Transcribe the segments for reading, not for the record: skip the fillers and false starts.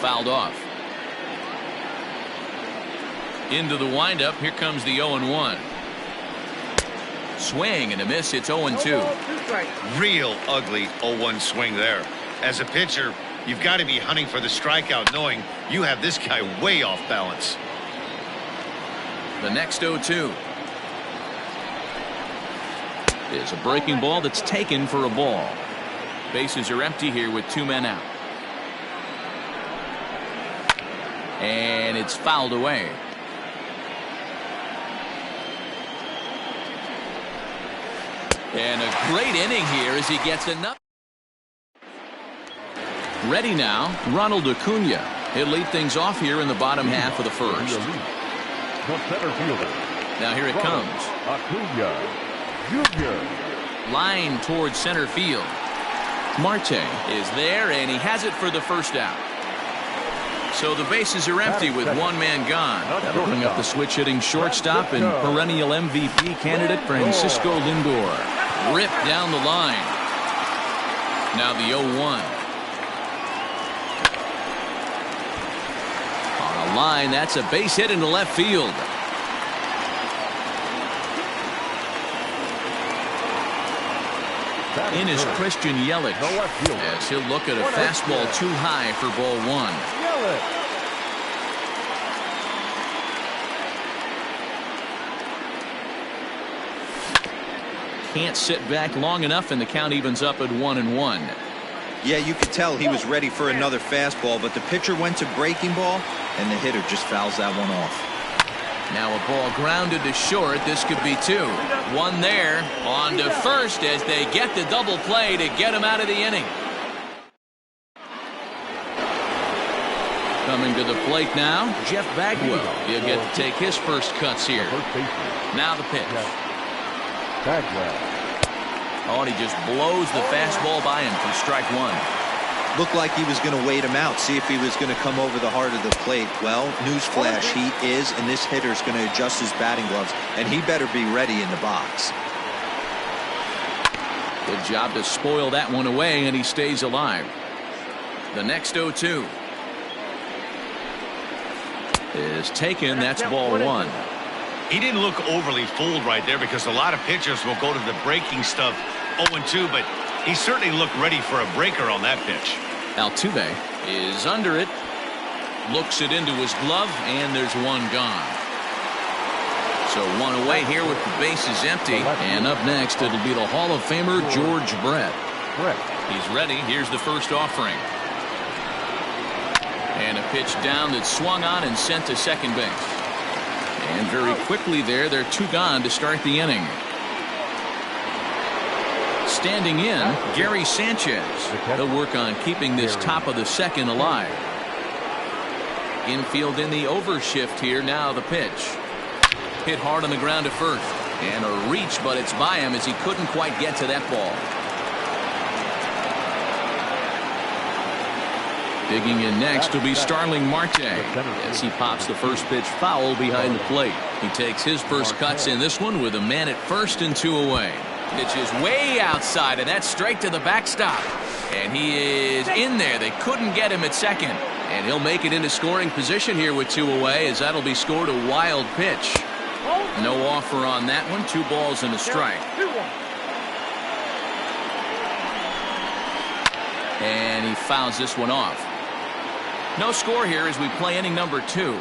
fouled off. Into the windup. Here comes the 0-1. Swing and a miss. It's 0-2. Real ugly 0-1 swing there. As a pitcher, you've got to be hunting for the strikeout, knowing you have this guy way off balance. The next 0-2 is a breaking ball that's taken for a ball. Bases are empty here with 2 men out. And it's fouled away. And a great inning here as he gets another. Ready now, Ronald Acuna. He'll lead things off here in the bottom half of the first. The center fielder. Now here it comes. Acuna Jr. Line towards center field. Marte is there, and he has it for the first out. So the bases are empty with 1 man gone. That'll bring up the switch-hitting shortstop and perennial MVP candidate Francisco Lindor. Ripped down the line. Now the 0-1. On a line, that's a base hit into left field. In is Christian Yelich as he'll look at a fastball too high for ball 1. Can't sit back long enough, and the count evens up at 1-1. Yeah, you could tell he was ready for another fastball, but the pitcher went to breaking ball, and the hitter just fouls that one off. Now a ball grounded to short. This could be 2. 1 there. On to first as they get the double play to get him out of the inning. Coming to the plate now, Jeff Bagwell. He'll get to take his first cuts here. Now the pitch. Bagwell. Oh, and he just blows the fastball by him for strike 1. Looked like he was going to wait him out, see if he was going to come over the heart of the plate. Well, newsflash, he is, and this hitter's going to adjust his batting gloves, and he better be ready in the box. Good job to spoil that one away, and he stays alive. The next 0-2 is taken. That's ball 1. He didn't look overly fooled right there, because a lot of pitchers will go to the breaking stuff 0-2, but he certainly looked ready for a breaker on that pitch. Altuve is under it, looks it into his glove, and there's 1 gone. So 1 away here with the bases empty. And up next, it'll be the Hall of Famer George Brett. He's ready. Here's the first offering. And a pitch down that swung on and sent to second base. And very quickly there, they're 2 gone to start the inning. Standing in, Gary Sanchez. He'll work on keeping this top of the second alive. Infield in the overshift here. Now the pitch. Hit hard on the ground to first. And a reach, but it's by him as he couldn't quite get to that ball. Digging in next will be Starling Marte as he pops the first pitch foul behind the plate. He takes his first cuts in this one with a man at first and 2 away. Pitch is way outside, and that's straight to the backstop. And he is in there. They couldn't get him at second. And he'll make it into scoring position here with 2 away, as that'll be scored a wild pitch. No offer on that one. 2 balls and a strike. And he fouls this one off. No score here as we play inning number 2.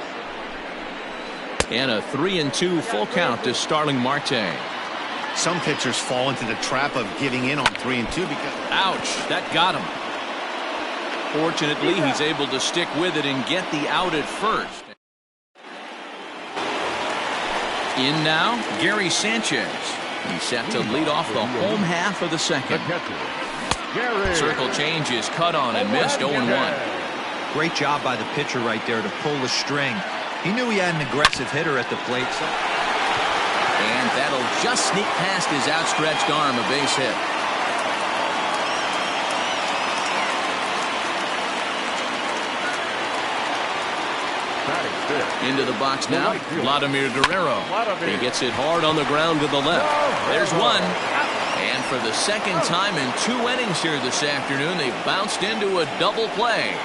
And a 3-2 full count to Starling Marte. Some pitchers fall into the trap of giving in on 3-2 because... Ouch, that got him. Fortunately, he's able to stick with it and get the out at first. In now, Gary Sanchez. He's set to lead off the home half of the second. Circle change is cut on and missed. 0-1. Great job by the pitcher right there to pull the string. He knew he had an aggressive hitter at the plate. And that'll just sneak past his outstretched arm, a base hit. Into the box now, Vladimir Guerrero. He gets it hard on the ground to the left. There's 1. And for the second time in 2 innings here this afternoon, they bounced into a double play.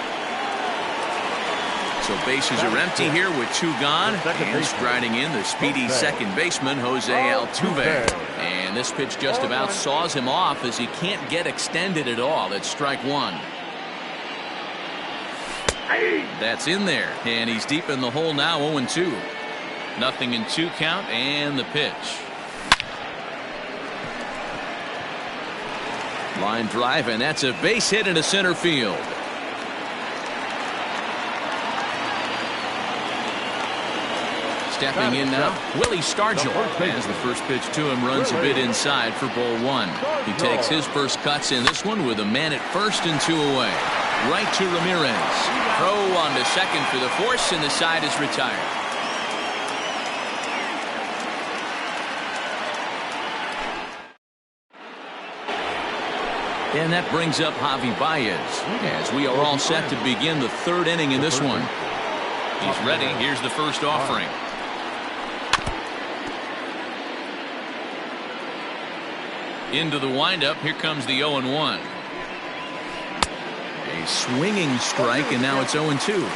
So bases are empty here with 2 gone. And striding in the speedy second baseman, Jose Altuve. And this pitch just about saws him off as he can't get extended at all. It's strike 1. That's in there. And he's deep in the hole now, 0-2. Nothing in 2 count, and the pitch. Line drive, and that's a base hit into center field. Stepping in now, Willie Stargell, as the first pitch to him runs a bit inside for ball 1. He takes his first cuts in this one with a man at first and 2 away. Right to Ramirez. Throw on to second for the force, and the side is retired. And that brings up Javi Baez as we are all set to begin the 3rd inning in this one. He's ready. Here's the first offering. Into the windup. Here comes the 0-1. A swinging strike, and now it's 0-2.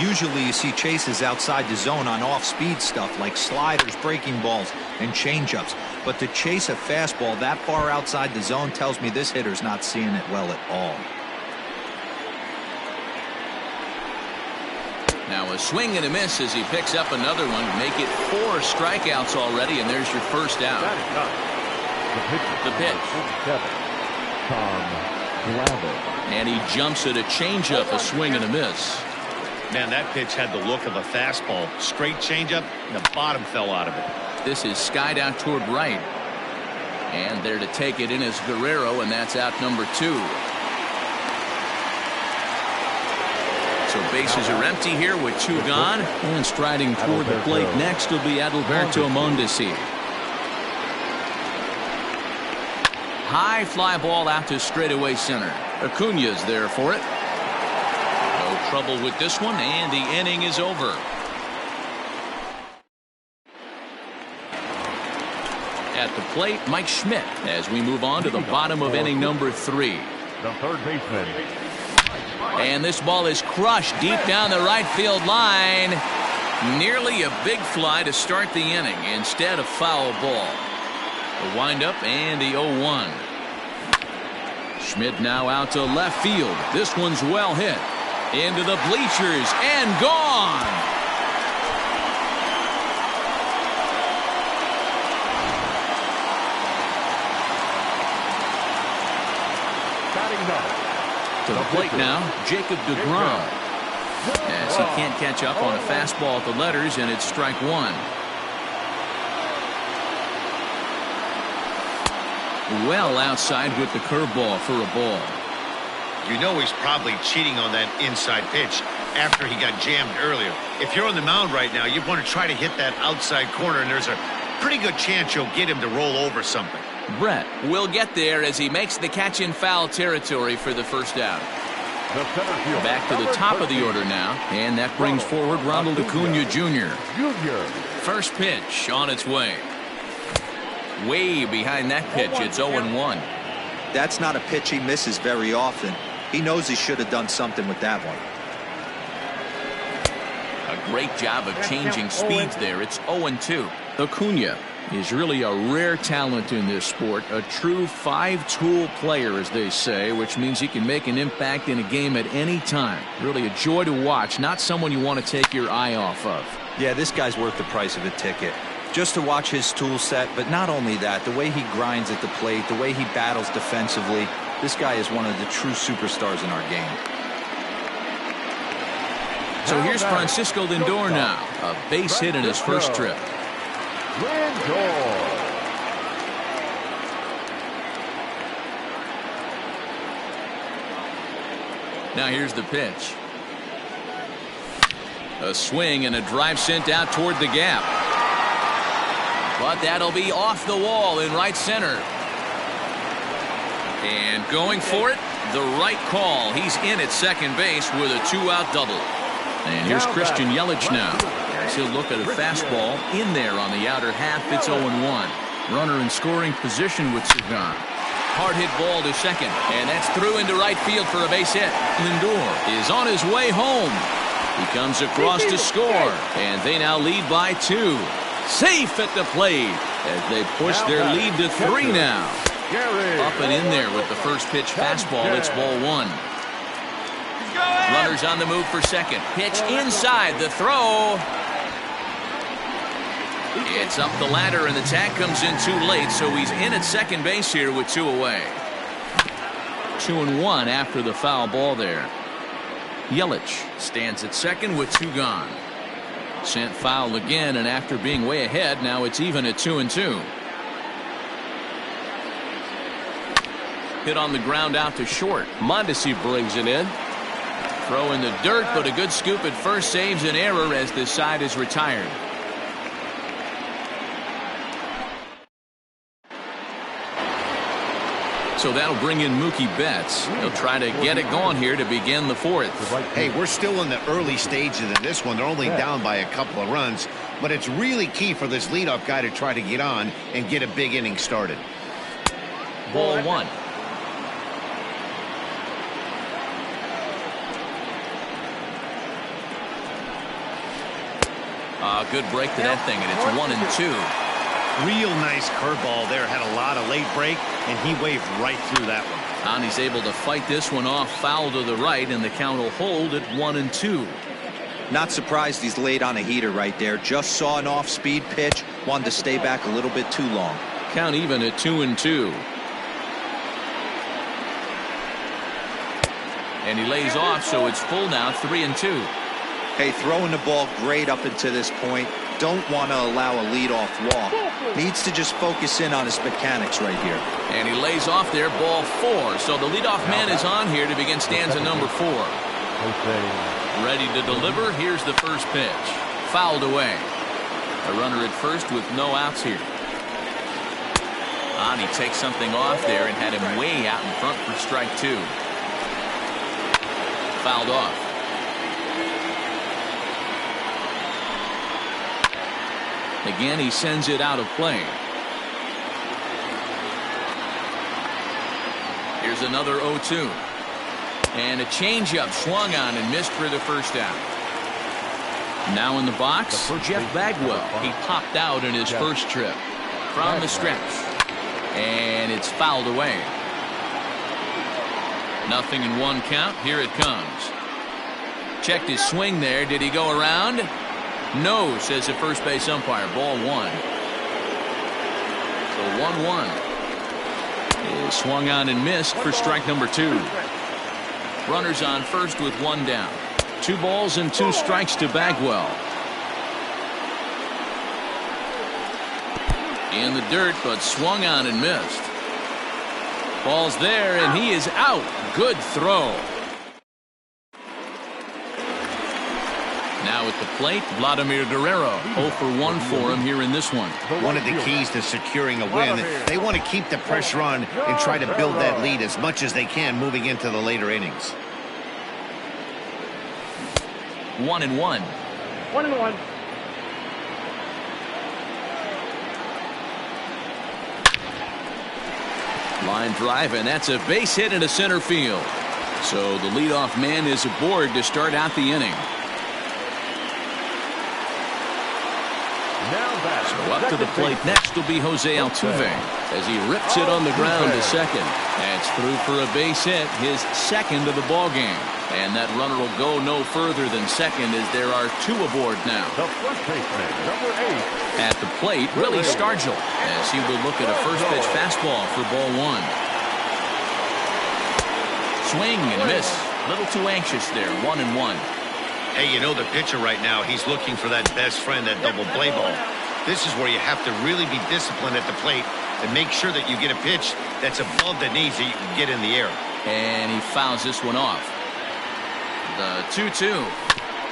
Usually you see chases outside the zone on off-speed stuff like sliders, breaking balls, and changeups. But to chase a fastball that far outside the zone tells me this hitter's not seeing it well at all. Now a swing and a miss as he picks up another one to make it 4 strikeouts already, and there's your first out. The pitch. And he jumps at a changeup, a swing and a miss. Man, that pitch had the look of a fastball. Straight changeup, and the bottom fell out of it. This is skied out toward right. And there to take it in is Guerrero, and that's out number 2. So bases are empty here with 2 gone. And striding toward the plate next will be Adalberto Mondesi. High fly ball out to straightaway center. Acuña's there for it. No trouble with this one, and the inning is over. At the plate, Mike Schmidt, as we move on to the bottom of inning number 3. The 3rd baseman. And this ball is crushed deep down the right field line. Nearly a big fly to start the inning instead of foul ball. The windup and the 0-1. Schmidt now out to left field. This one's well hit. Into the bleachers and gone. To the plate now, Jacob deGrom. As he can't catch up on a fastball at the letters, and it's strike 1. Well outside with the curveball for a ball. You know he's probably cheating on that inside pitch after he got jammed earlier. If you're on the mound right now, you want to try to hit that outside corner, and there's a pretty good chance you'll get him to roll over something. Brett will get there as he makes the catch in foul territory for the first out. Back to the top of the order now, and that brings forward Ronald Acuña Jr. First pitch on its way. Way behind that pitch, it's 0-1. That's not a pitch he misses very often. He knows he should have done something with that one. A great job of changing speeds there. It's 0-2. Acuña is really a rare talent in this sport. A true 5-tool player, as they say, which means he can make an impact in a game at any time. Really a joy to watch. Not someone you want to take your eye off of. Yeah, this guy's worth the price of a ticket. Just to watch his tool set, but not only that, the way he grinds at the plate, the way he battles defensively, this guy is one of the true superstars in our game. So here's Francisco Lindor now, a base hit in his first trip. Now here's the pitch. A swing and a drive sent out toward the gap. But that'll be off the wall in right center. And going for it, the right call. He's in at second base with a 2-out double. And here's Christian Yelich now. As he'll look at a fastball in there on the outer half. It's 0-1. Runner in scoring position with Sagan. Hard hit ball to second. And that's through into right field for a base hit. Lindor is on his way home. He comes across to score, and they now lead by 2. Safe at the plate as they push their lead to 3 now. Up and in there with the first pitch fastball. It's ball 1. Runners on the move for second. Pitch inside. The throw. It's up the ladder, and the tag comes in too late, so he's in at second base here with 2 away. 2-1 after the foul ball there. Yelich stands at second with 2 gone. Sent foul again, and after being way ahead, now it's even at 2-2. Hit on the ground out to short. Mondesi brings it in. Throw in the dirt, but a good scoop at first saves an error as this side is retired. So that'll bring in Mookie Betts. He'll try to get it going here to begin the 4th. Hey, we're still in the early stages of this one. They're only down by a couple of runs, but it's really key for this leadoff guy to try to get on and get a big inning started. Ball 1. Good break to that thing, and it's 1-2. Real nice curveball there. Had a lot of late break, and he waved right through that one. And he's able to fight this one off, foul to the right, and the count will hold at 1-2. Not surprised he's laid on a heater right there. Just saw an off-speed pitch. Wanted to stay back a little bit too long. Count even at 2-2. And he lays off, so it's full now, 3-2. Hey, throwing the ball great up until this point. Don't want to allow a leadoff walk. Needs to just focus in on his mechanics right here. And he lays off there, ball 4. So the leadoff man is on here to begin stanza number 4. Ready to deliver. Here's the first pitch. Fouled away. A runner at first with no outs here. And he takes something off there and had him way out in front for strike 2. Fouled off. Again, he sends it out of play. Here's another 0-2. And a changeup swung on and missed for the first out. Now in the box, Jeff Bagwell. He popped out in his first trip from the stretch. And it's fouled away. 0-1 count. Here it comes. Checked his swing there. Did he go around? No, says the first base umpire. Ball 1. So 1-1. Is swung on and missed for strike number 2. Runners on first with 1 down. 2 balls and 2 strikes to Bagwell. In the dirt, but swung on and missed. Ball's there, and he is out. Good throw. Now at the plate, Vladimir Guerrero. 0 for 1 for him here in this one. One of the keys to securing a win. They want to keep the pressure on and try to build that lead as much as they can moving into the later innings. 1-1. 1-1. Line drive, and that's a base hit into center field. So the leadoff man is aboard to start out the inning. So up to the plate next will be Jose Altuve as he rips it on the ground to second. That's through for a base hit, his second of the ball game. And that runner will go no further than second as there are 2 aboard now. The first baseman, number 8. At the plate, Willie Stargell as he will look at a first pitch fastball for ball 1. Swing and miss. A little too anxious there. 1-1. Hey, you know the pitcher right now, he's looking for that best friend, that double play ball. This is where you have to really be disciplined at the plate and make sure that you get a pitch that's above the knees that you can get in the air. And he fouls this one off. The 2-2.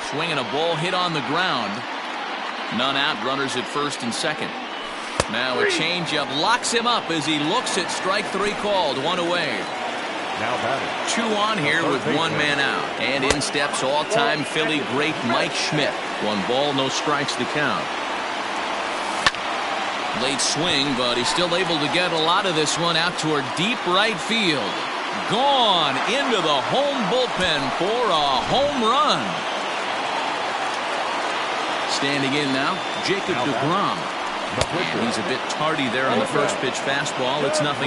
Swinging a ball hit on the ground. None out, runners at first and second. Now a changeup locks him up as he looks at strike 3 called. 1 away. Now batting. 2 on here with 1 man out. And in steps all-time Philly great Mike Schmidt. 1 ball, no strikes to count. Late swing, but he's still able to get a lot of this one out toward deep right field. Gone into the home bullpen for a home run. Standing in now, Jacob deGrom. And he's a bit tardy there on the first pitch fastball. It's 0-1.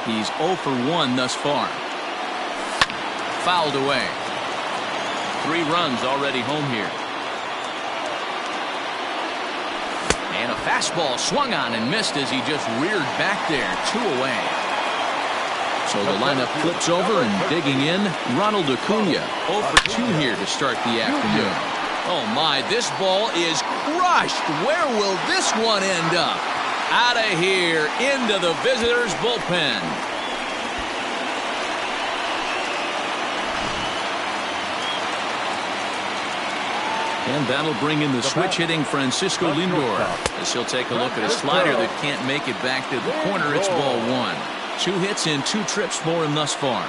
He's 0 for 1 thus far. Fouled away. 3 runs already home here. And a fastball swung on and missed as he just reared back there. 2 away. So the lineup flips over and digging in, Ronald Acuna. 0 for 2 here to start the afternoon. Oh my, this ball is crushed. Where will this one end up? Out of here, into the visitors' bullpen. And that'll bring in the switch-hitting Francisco Lindor, as he'll take a look at a slider that can't make it back to the corner. It's ball 1. 2 hits in 2 trips for him thus far.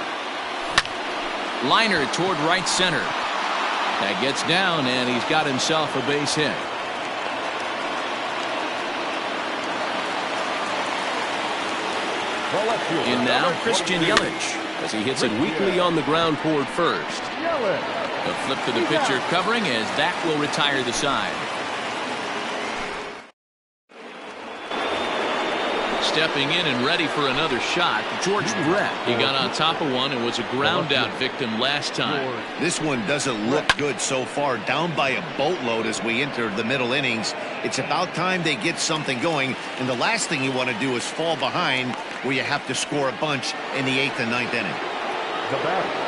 Liner toward right center. That gets down, and he's got himself a base hit. In now, Christian Yelich, as he hits it weakly on the ground toward first. A flip to the pitcher covering as that will retire the side. Stepping in and ready for another shot, George Brett. He got on top of one and was a ground out victim last time. This one doesn't look good so far. Down by a boatload as we enter the middle innings. It's about time they get something going, and the last thing you want to do is fall behind where you have to score a bunch in the 8th and 9th inning.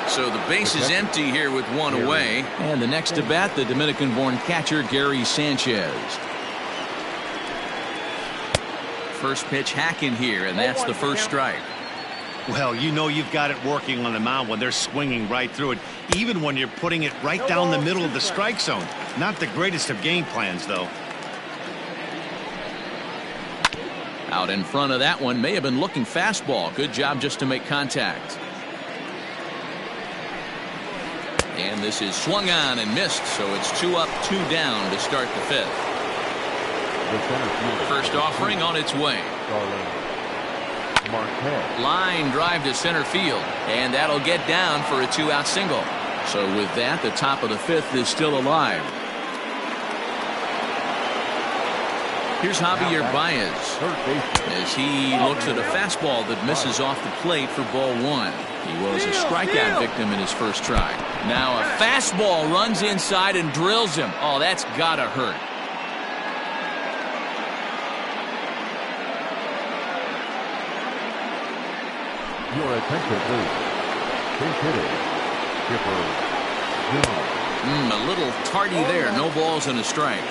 So the base is empty here with 1 away. And the next to bat, the Dominican-born catcher, Gary Sanchez. First pitch hacking here, and that's the first strike. Well, you know you've got it working on the mound when they're swinging right through it, even when you're putting it right down the middle of the strike zone. Not the greatest of game plans, though. Out in front of that one, may have been looking fastball. Good job just to make contact. And this is swung on and missed, so it's 2 up, 2 down to start the 5th. First offering on its way. Line drive to center field, and that'll get down for a 2-out single. So with that, the top of the 5th is still alive. Here's Javier Baez as he looks at a fastball that misses off the plate for ball 1. He was a strikeout victim in his first try. Now a fastball runs inside and drills him. Oh, that's gotta hurt. Your attention, please. Base hitter, Skipper Jones. A little tardy there. No balls and a strike.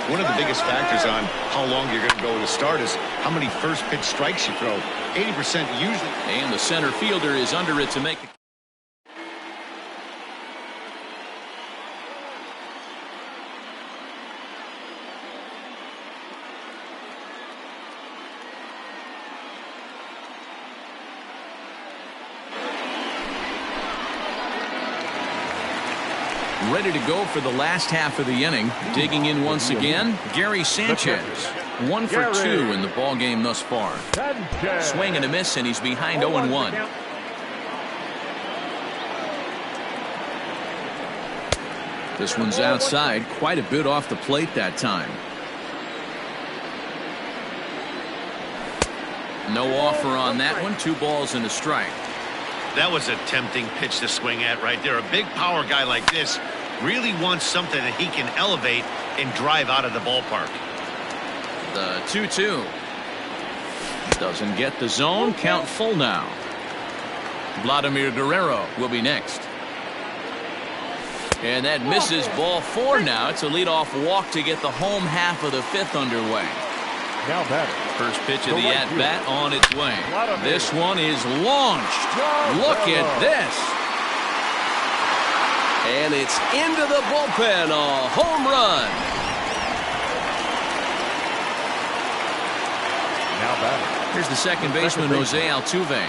One of the biggest factors on how long you're going to go to start is how many first pitch strikes you throw. 80% usually. And the center fielder is under it to make the. Ready to go for the last half of the inning. Digging in once again, Gary Sanchez. 1 for 2 in the ball game thus far. Swing and a miss, and he's behind 0-1. This one's outside, quite a bit off the plate that time. No offer on that one. 2 balls and a strike. That was a tempting pitch to swing at right there. A big power guy like this really wants something that he can elevate and drive out of the ballpark. The 2-2. Doesn't get the zone. Count full now. Vladimir Guerrero will be next. And that misses ball 4 now. It's a leadoff walk to get the home half of the 5th underway. Now batting. First pitch of the at-bat on its way. This one is launched. Look at this. And it's into the bullpen. A home run. Now batting. Here's the second baseman, Jose Altuve.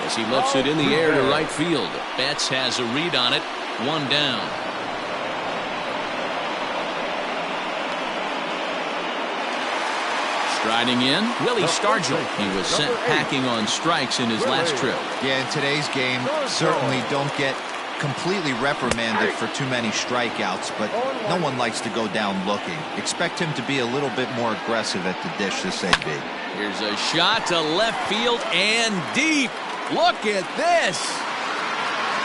As he lifts it in the air to right field. Betts has a read on it. 1 down. Striding in, Willie Stargell. He was sent packing on strikes in his last trip. Yeah, in today's game, certainly don't get completely reprimanded for too many strikeouts, but no one likes to go down looking. Expect him to be a little bit more aggressive at the dish this AB. Here's a shot to left field and deep. Look at this.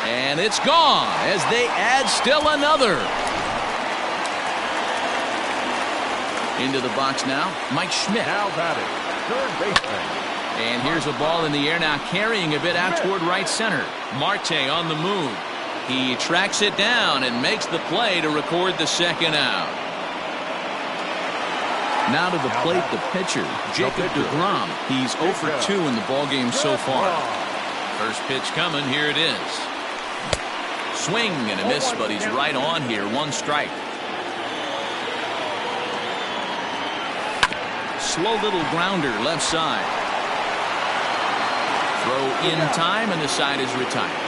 And it's gone as they add still another. Into the box now, Mike Schmidt. Now batting, third baseman. And here's a ball in the air now, carrying a bit out toward right center. Marte on the move. He tracks it down and makes the play to record the second out. Now to the plate, the pitcher, Jacob deGrom. He's 0 for 2 in the ballgame so far. First pitch coming, here it is. Swing and a miss, but he's right on here. 1 strike. Slow little grounder left side. Throw in time, and the side is retired.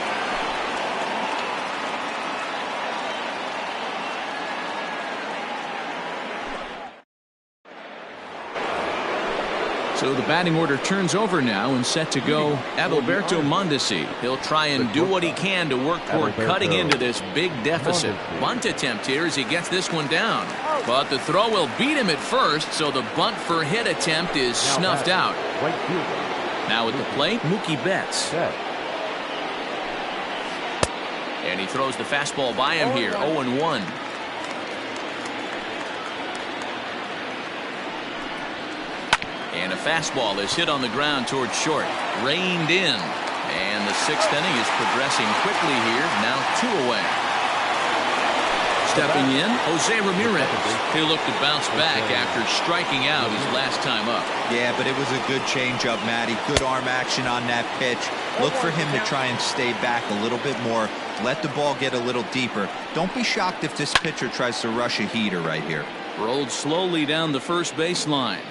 So the batting order turns over now and set to go Adalberto Mondesi. He'll try and do what he can to work toward cutting into this big deficit. Bunt attempt here as he gets this one down. But the throw will beat him at first, so the bunt for hit attempt is snuffed out. Now at the plate, Mookie Betts. And he throws the fastball by him here, 0-1. And a fastball is hit on the ground towards short. Reined in. And the 6th inning is progressing quickly here. Now 2 away. Stepping in, Jose Ramirez. He'll look to bounce back after striking out his last time up. Yeah, but it was a good changeup, Matty. Good arm action on that pitch. Look for him to try and stay back a little bit more. Let the ball get a little deeper. Don't be shocked if this pitcher tries to rush a heater right here. Rolled slowly down the first baseline.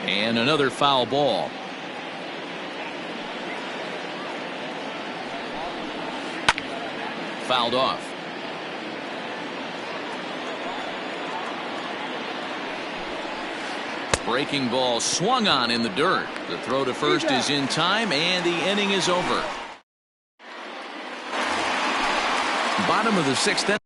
And another foul ball. Fouled off. Breaking ball swung on in the dirt. The throw to first is in time, and the inning is over. Bottom of the 6th inning.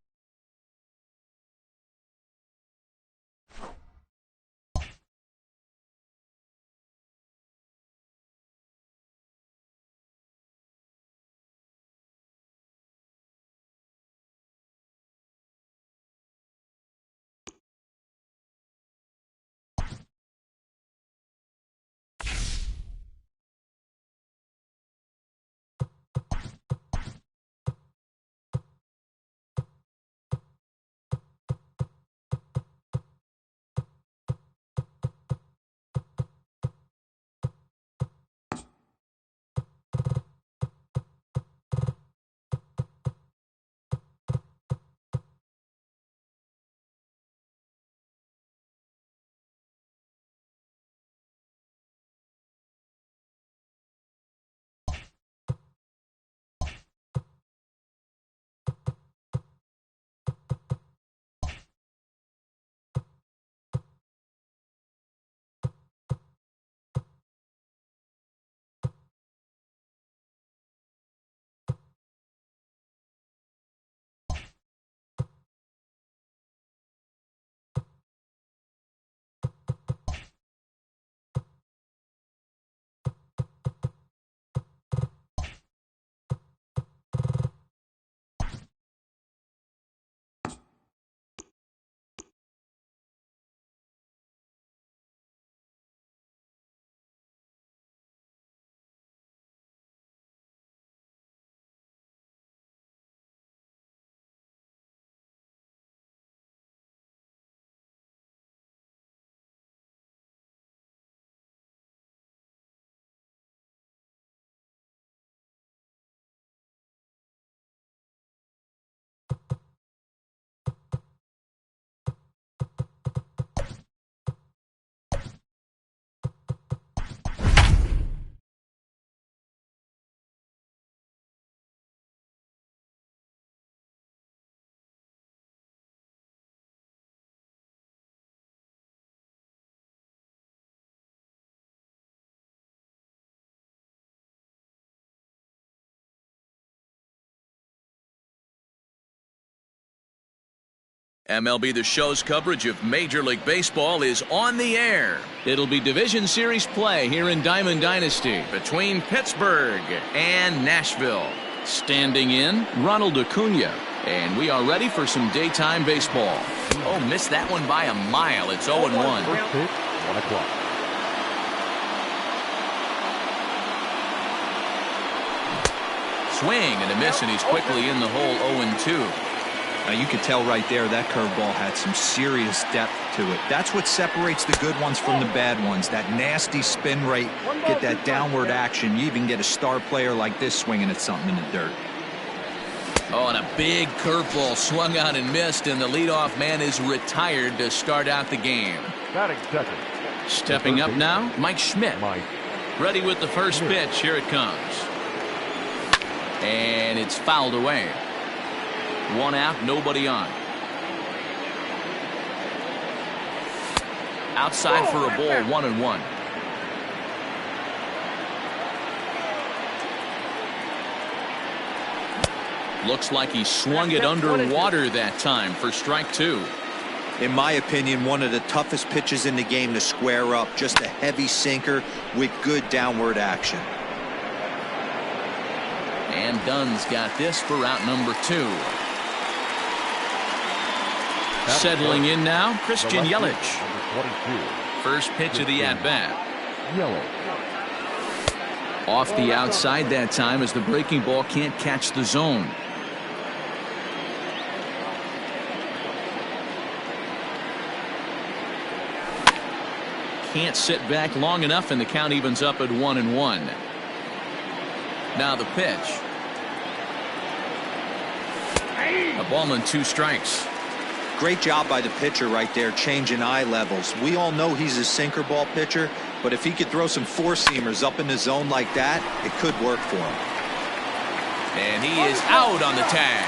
MLB The Show's coverage of Major League Baseball is on the air. It'll be Division Series play here in Diamond Dynasty between Pittsburgh and Nashville. Standing in, Ronald Acuna. And we are ready for some daytime baseball. Oh, missed that one by a mile. It's 0-1. First pitch, 1 o'clock. Swing and a miss, and he's quickly in the hole. 0-2. Now you could tell right there that curveball had some serious depth to it. That's what separates the good ones from the bad ones. That nasty spin rate, get that downward action. You even get a star player like this swinging at something in the dirt. Oh, and a big curveball swung out and missed, and the leadoff man is retired to start out the game. Batting second. Stepping up now, Mike Schmidt. Mike. Ready with the first pitch. Here it comes. And it's fouled away. 1 out, nobody on. Outside for a ball, 1-1. Looks like he swung it underwater that time for strike 2. In my opinion, one of the toughest pitches in the game to square up. Just a heavy sinker with good downward action. And Dunn's got this for out number 2. Settling in now, Christian Yelich. First pitch of the at-bat. Off the outside that time as the breaking ball can't catch the zone. Can't sit back long enough, and the count evens up at 1-1. Now the pitch. A ball and 2 strikes. Great job by the pitcher right there, changing eye levels. We all know he's a sinker ball pitcher, but if he could throw some four-seamers up in the zone like that, it could work for him. And he is out on the tag.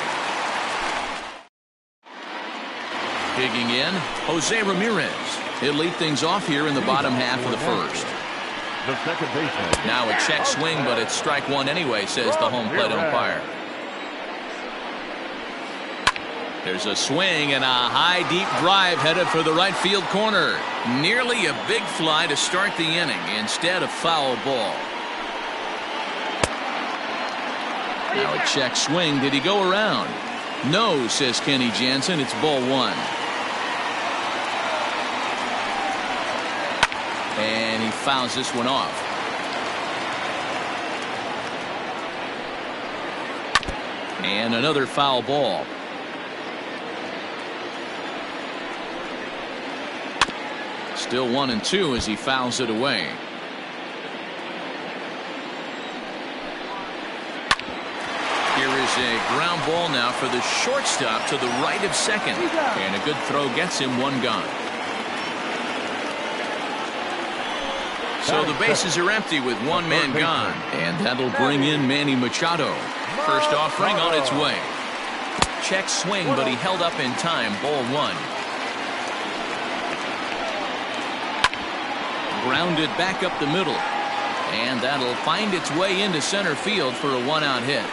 Digging in, Jose Ramirez. He'll lead things off here in the bottom half of the first. The second baseman. Now a check swing, but it's strike 1 anyway, says the home plate umpire. There's a swing and a high deep drive headed for the right field corner. Nearly a big fly to start the inning. Instead a foul ball. Now a check swing. Did he go around? No, says Kenny Jansen. It's ball 1. And he fouls this one off. And another foul ball. Still 1-2 as he fouls it away. Here is a ground ball now for the shortstop to the right of second. And a good throw gets him 1 gone. So the bases are empty with 1 man gone. And that'll bring in Manny Machado. First offering on its way. Check swing, but he held up in time. Ball 1. Grounded back up the middle. And that'll find its way into center field for a 1-out hit.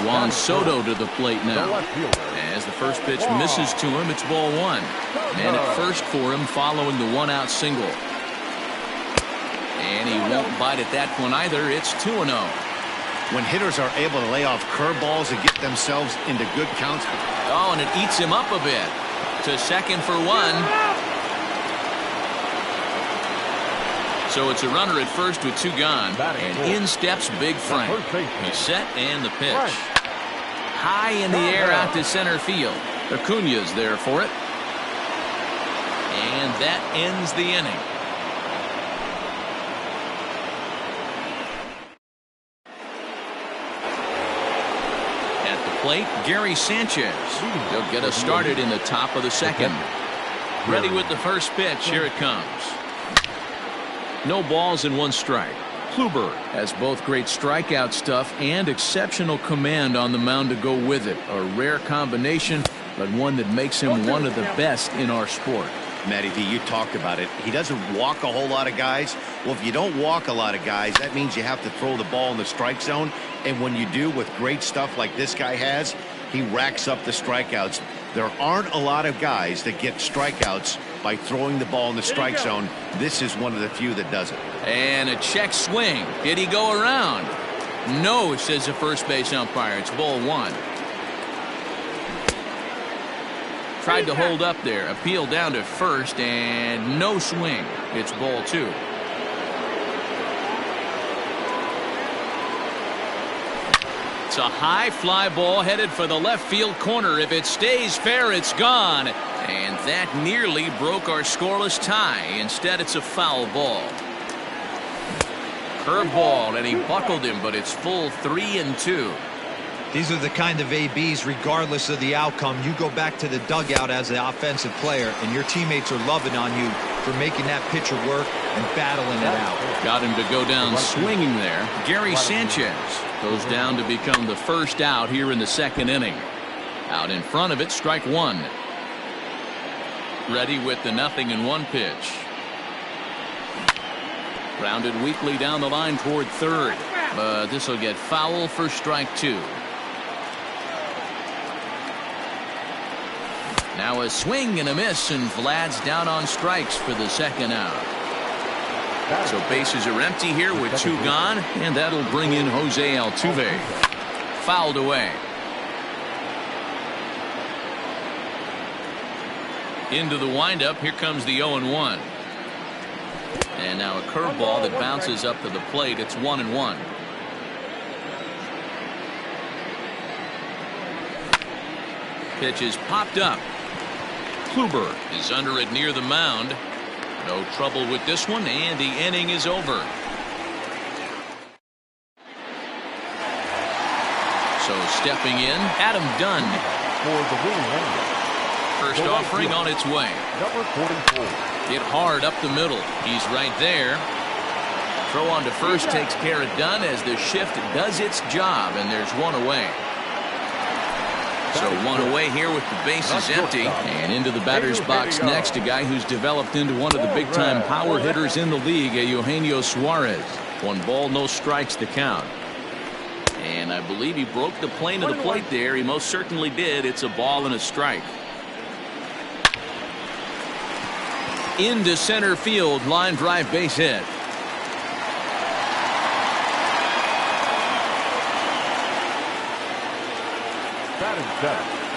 Juan Soto to the plate now. As the first pitch misses to him, it's ball 1. And at first for him following the 1-out single. And he won't bite at that one either. It's 2-0. When hitters are able to lay off curveballs and get themselves into good counts. Oh, and it eats him up a bit. To second for 1. So it's a runner at first with 2 gone. And in steps Big Frank. He's set and the pitch. High in the air out to center field. Acuna's there for it. And that ends the inning. At the plate, Gary Sanchez. He'll get us started in the top of the second. Ready with the first pitch. Here it comes. No balls and 1 strike. Kluber has both great strikeout stuff and exceptional command on the mound to go with it. A rare combination, but one that makes him one of the best in our sport. Matty V, you talked about it. He doesn't walk a whole lot of guys. Well, if you don't walk a lot of guys, that means you have to throw the ball in the strike zone. And when you do, with great stuff like this guy has, he racks up the strikeouts. There aren't a lot of guys that get strikeouts by throwing the ball in the strike zone. This is one of the few that does it. And a check swing. Did he go around? No, says the first base umpire. It's ball one. Tried to hold up there. Appeal down to first, and no swing. It's ball two. It's a high fly ball headed for the left field corner. If it stays fair, it's gone. And that nearly broke our scoreless tie. Instead, it's a foul ball. Curveball, and he buckled him, but it's full 3-2. These are the kind of ABs, regardless of the outcome, you go back to the dugout as the offensive player, and your teammates are loving on you for making that pitcher work and battling it out. Got him to go down swinging there. Gary Sanchez goes down to become the first out here in the second inning. Out in front of it, strike one. Ready with the 0-1 pitch. Grounded weakly down the line toward third, but this will get foul for strike two. Now a swing and a miss, and Vlad's down on strikes for the second out. So bases are empty here with two gone, and that'll bring in Jose Altuve. Fouled away. Into the windup, here comes the 0-1. And now a curveball that bounces up to the plate. It's 1-1. Pitch is popped up. Kluber is under it near the mound. No trouble with this one, and the inning is over. So stepping in, Adam Dunn. For the winning run. First offering on its way. Number 44. Hit hard up the middle. He's right there. Throw on to first takes care of Dunn as the shift does its job, and there's one away. So one away here with the bases empty, and into the batter's box next, a guy who's developed into one of the big-time power hitters in the league, Eugenio Suarez. 1 ball, no strikes to count. And I believe he broke the plane of the plate there. He most certainly did. It's a ball and a strike. Into center field, line drive base hit.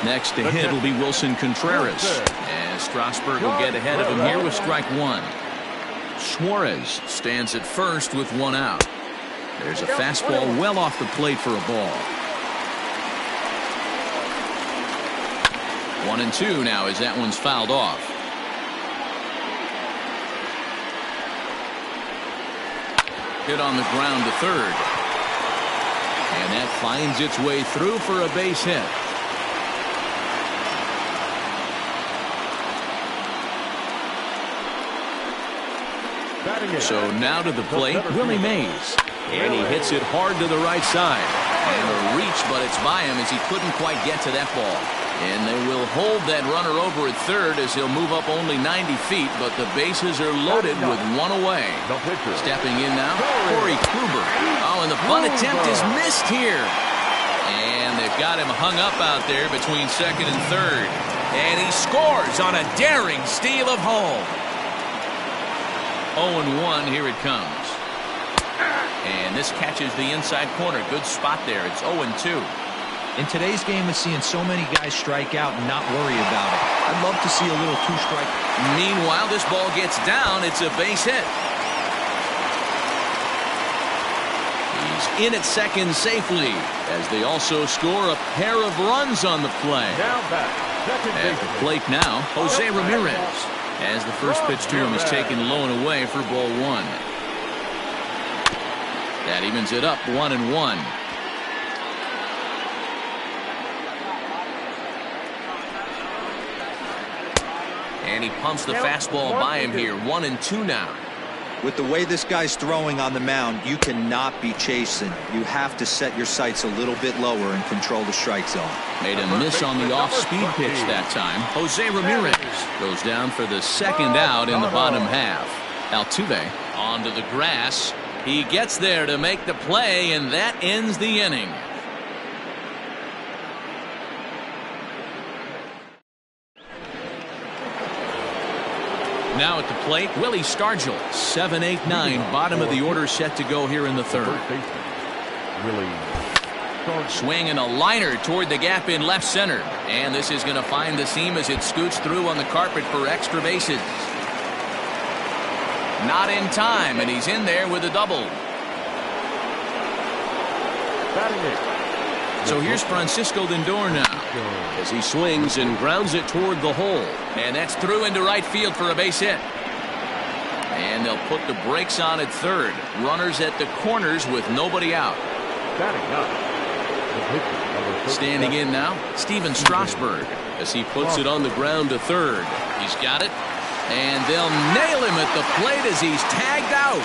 Next to hit will be Wilson Contreras, and Strasburg will get ahead of him here with strike one. Suarez stands at first with 1 out. There's a fastball well off the plate for a ball. 1-2 now as that one's fouled off. Hit on the ground to third. And that finds its way through for a base hit. So now to the plate, Willie Mays. And he hits it hard to the right side. And a reach, but it's by him as he couldn't quite get to that ball. And they will hold that runner over at third as he'll move up only 90 feet, but the bases are loaded with 1 away. Stepping in now, Corey Kluber. Oh, and the bunt attempt is missed here. And they've got him hung up out there between second and third. And he scores on a daring steal of home. 0-1, here it comes. And this catches the inside corner. Good spot there. It's 0-2. In today's game, of seeing so many guys strike out and not worry about it. I'd love to see a little two-strike. Meanwhile, this ball gets down. It's a base hit. He's in at second safely as they also score a pair of runs on the play. At the plate now, Jose Ramirez, as the first pitch to him is taken low and away for ball 1. That evens it up 1-1. And he pumps the fastball by him here. 1-2 now. With the way this guy's throwing on the mound, you cannot be chasing. You have to set your sights a little bit lower and control the strike zone. Made a miss on the off-speed pitch that time. Jose Ramirez goes down for the second out in the bottom half. Altuve onto the grass. He gets there to make the play, and that ends the inning. Now at the plate, Willie Stargell, 7-8-9, bottom of the order set to go here in the third. Swinging a liner toward the gap in left center. And this is going to find the seam as it scoots through on the carpet for extra bases. Not in time, and he's in there with a double. So here's Francisco Lindor now as he swings and grounds it toward the hole. And that's through into right field for a base hit. And they'll put the brakes on at third. Runners at the corners with nobody out. Standing in now, Steven Strasburg as he puts it on the ground to third. He's got it. And they'll nail him at the plate as he's tagged out.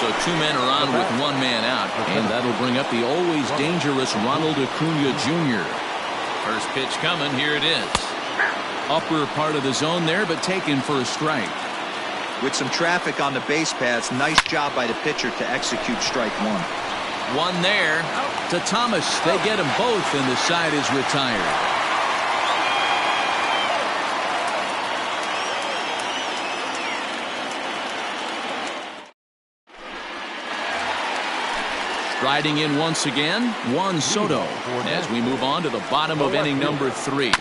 So 2 men are on with 1 man out, and that'll bring up the always dangerous Ronald Acuna Jr. First pitch coming, here it is. Upper part of the zone there, but taken for a strike. With some traffic on the base paths, nice job by the pitcher to execute strike one. One there to Thomas. They get them both, and the side is retired. Riding in once again, Juan Soto, as we move on to the bottom of inning number 3.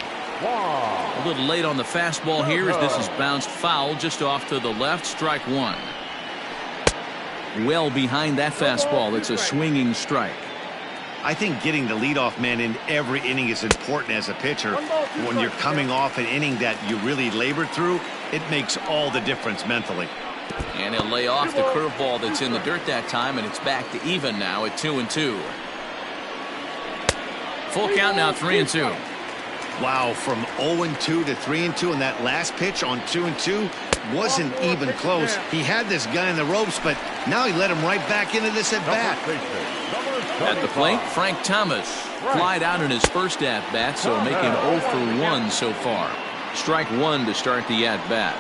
A little late on the fastball here as this is bounced foul just off to the left, strike one. Well behind that fastball, it's a swinging strike. I think getting the leadoff man in every inning is important as a pitcher. When you're coming off an inning that you really labored through, it makes all the difference mentally. And he'll lay off the curveball that's in the dirt that time, and it's back to even now at 2-2. Full count now, 3-2. Wow, from 0-2 to 3-2, and that last pitch on 2-2 wasn't even close. He had this guy in the ropes, but now he let him right back into this at bat. At the plate, Frank Thomas flied out in his first at bat, so making 0 for 1 so far. Strike one to start the at bat.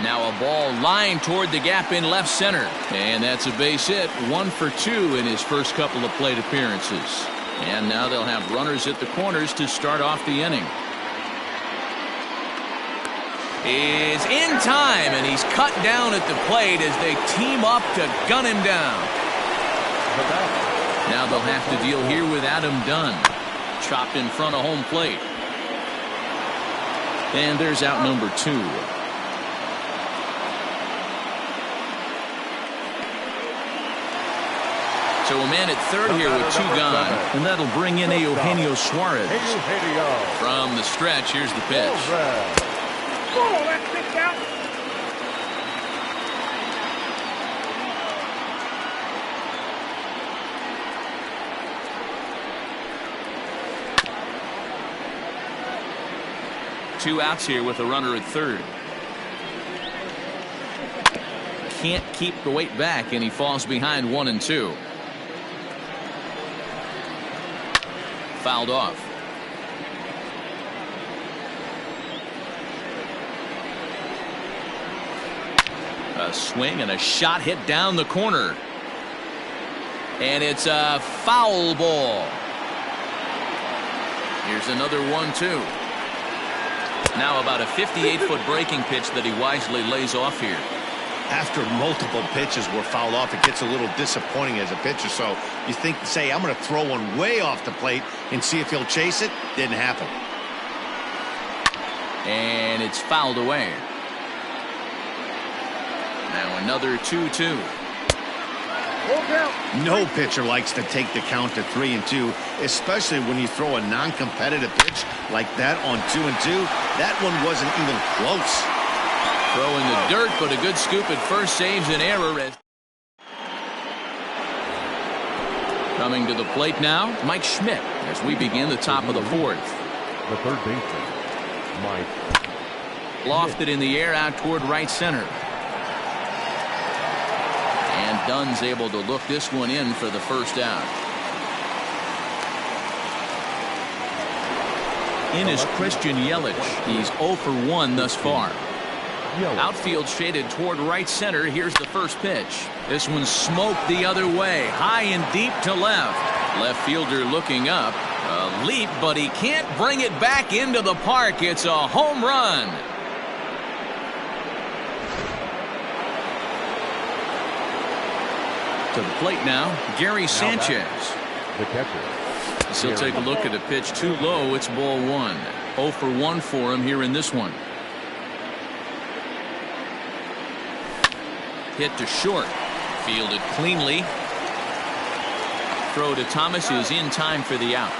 Now a ball lined toward the gap in left center. And that's a base hit. 1 for 2 in his first couple of plate appearances. And now they'll have runners at the corners to start off the inning. Is in time, and he's cut down at the plate as they team up to gun him down. Now they'll have to deal here with Adam Dunn. Chopped in front of home plate. And there's out number 2. So a man at third here with 2 gone, and that'll bring in Eugenio Suarez. From the stretch, here's the pitch. Oh, that's pitch out. Two outs here with a runner at third. Can't keep the weight back, and he falls behind 1-2. Fouled off. A swing and a shot hit down the corner. And it's a foul ball. Here's another 1-2. Now about a 58-foot breaking pitch that he wisely lays off here. After multiple pitches were fouled off, it gets a little disappointing as a pitcher. So you think, say, I'm going to throw one way off the plate and see if he'll chase it. Didn't happen. And it's fouled away. Now another 2-2. No pitcher likes to take the count to 3-2, especially when you throw a non-competitive pitch like that on 2-2. That one wasn't even close. Throw in the dirt, but a good scoop at first saves an error. Coming to the plate now, Mike Schmidt, as we begin the top of the fourth. The third baseman, Mike. Lofted in the air out toward right center. And Dunn's able to look this one in for the first out. In is Christian Yelich. He's 0 for 1 thus far. Outfield shaded toward right center. Here's the first pitch. This one's smoked the other way. High and deep to left. Left fielder looking up. A leap, but he can't bring it back into the park. It's a home run. To the plate now, Gary Sanchez. The catcher. He'll take a look at a pitch too low. It's ball 1. 0 for 1 for him here in this one. Hit to short. Fielded cleanly. Throw to Thomas is in time for the out.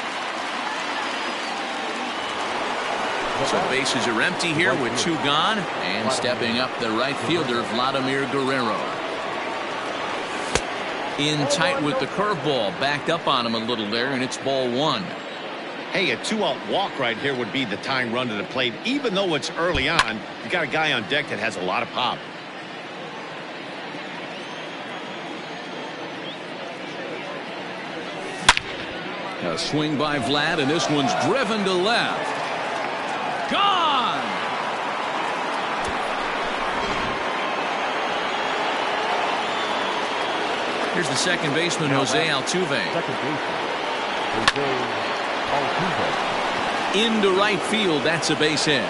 So bases are empty here with 2 gone. And stepping up the right fielder, Vladimir Guerrero. In tight with the curveball. Backed up on him a little there, and it's ball 1. Hey, a 2-out walk right here would be the tying run to the plate. Even though it's early on, you got a guy on deck that has a lot of pop. A swing by Vlad, and this one's driven to left. Gone! Here's the second baseman, Jose Altuve. Second baseman, Jose Altuve. Into right field, that's a base hit.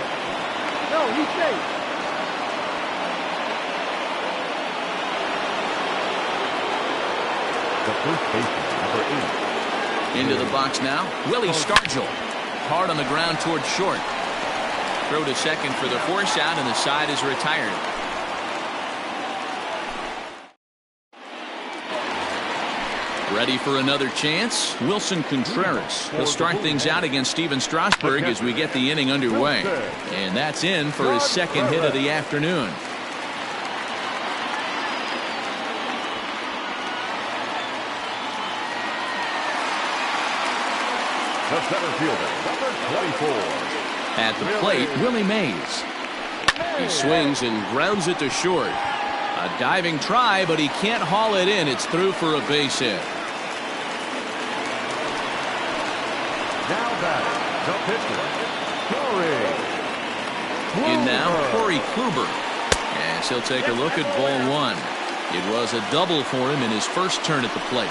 No, he's safe. The first baseman, number 8. Into the box now, Willie Stargell. Hard on the ground towards short. Throw to second for the force out, and the side is retired. Ready for another chance? Wilson Contreras. He'll start things out against Steven Strasburg as we get the inning underway. And that's in for his second hit of the afternoon. The center fielder, number 24. At the plate, Willie Mays. He swings and grounds it to short. A diving try, but he can't haul it in. It's through for a base hit. Now batting, the pitcher, Corey. In now, Corey Kluber. As he'll take a look at ball 1. It was a double for him in his first turn at the plate.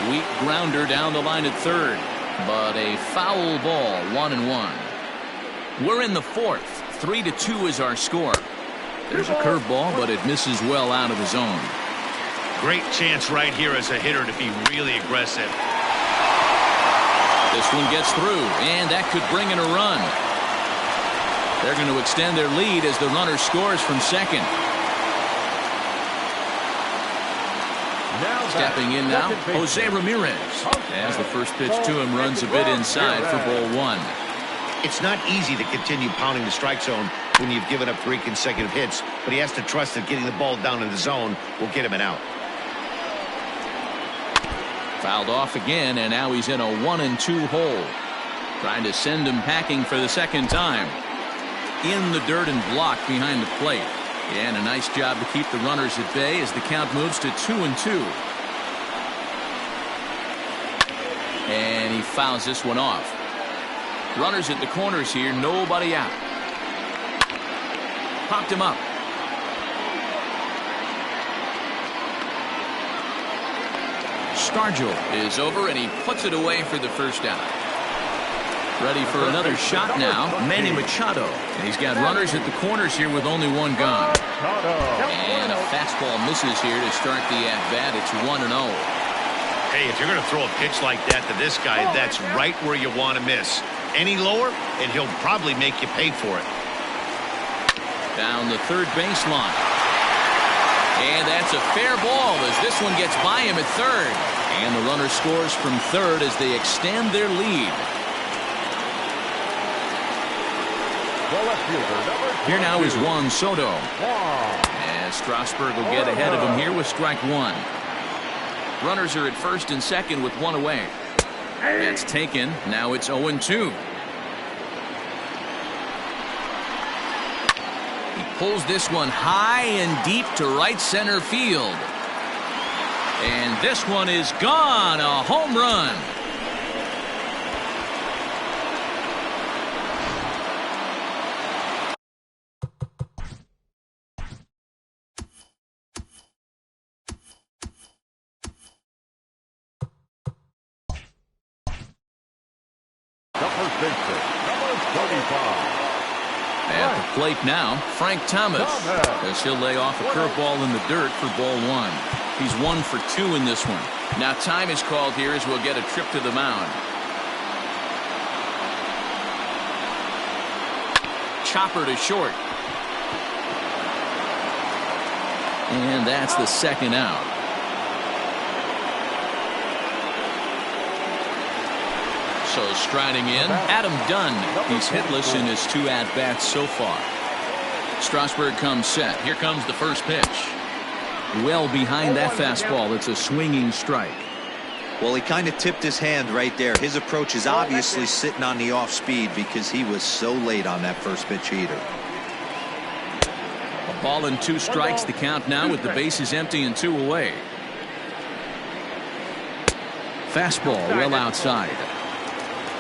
Weak grounder down the line at third, but a foul ball, 1-1. We're in the 4th. 3-2 is our score. There's a curveball, but it misses well out of the zone. Great chance right here as a hitter to be really aggressive. This one gets through, and that could bring in a run. They're going to extend their lead as the runner scores from second. Stepping in now, Jose Ramirez. As the first pitch to him runs a bit inside for ball 1. It's not easy to continue pounding the strike zone when you've given up 3 consecutive hits, but he has to trust that getting the ball down in the zone will get him an out. Fouled off again, and now he's in a 1-2 hole. Trying to send him packing for the second time. In the dirt and blocked behind the plate. And a nice job to keep the runners at bay as the count moves to 2-2. And he fouls this one off. Runners at the corners here, nobody out. Popped him up. Stargell is over, and he puts it away for the first out. Ready for another shot now, Manny Machado. And he's got runners at the corners here with only 1 gone. And a fastball misses here to start the at-bat. It's 1-0. Hey, if you're going to throw a pitch like that to this guy, that's right where you want to miss. Any lower, and he'll probably make you pay for it. Down the third baseline. And that's a fair ball as this one gets by him at third. And the runner scores from third as they extend their lead. Here now is Juan Soto. As Strasburg will get ahead of him here with strike 1. Runners are at first and second with 1 away. That's taken. Now it's 0-2. He pulls this one high and deep to right center field. And this one is gone. A home run. At the plate now, Frank Thomas, as he'll lay off a curveball in the dirt for ball one. He's 1 for 2 in this one. Now time is called here as we'll get a trip to the mound. Chopper to short. And that's the second out. So striding in, Adam Dunn. He's hitless in his 2 at-bats so far. Strasburg comes set. Here comes the first pitch. Well behind that fastball. It's a swinging strike. Well, he kind of tipped his hand right there. His approach is obviously sitting on the off speed because he was so late on that first pitch heater. A ball and 2 strikes. The count now with the bases empty and 2 away. Fastball well outside.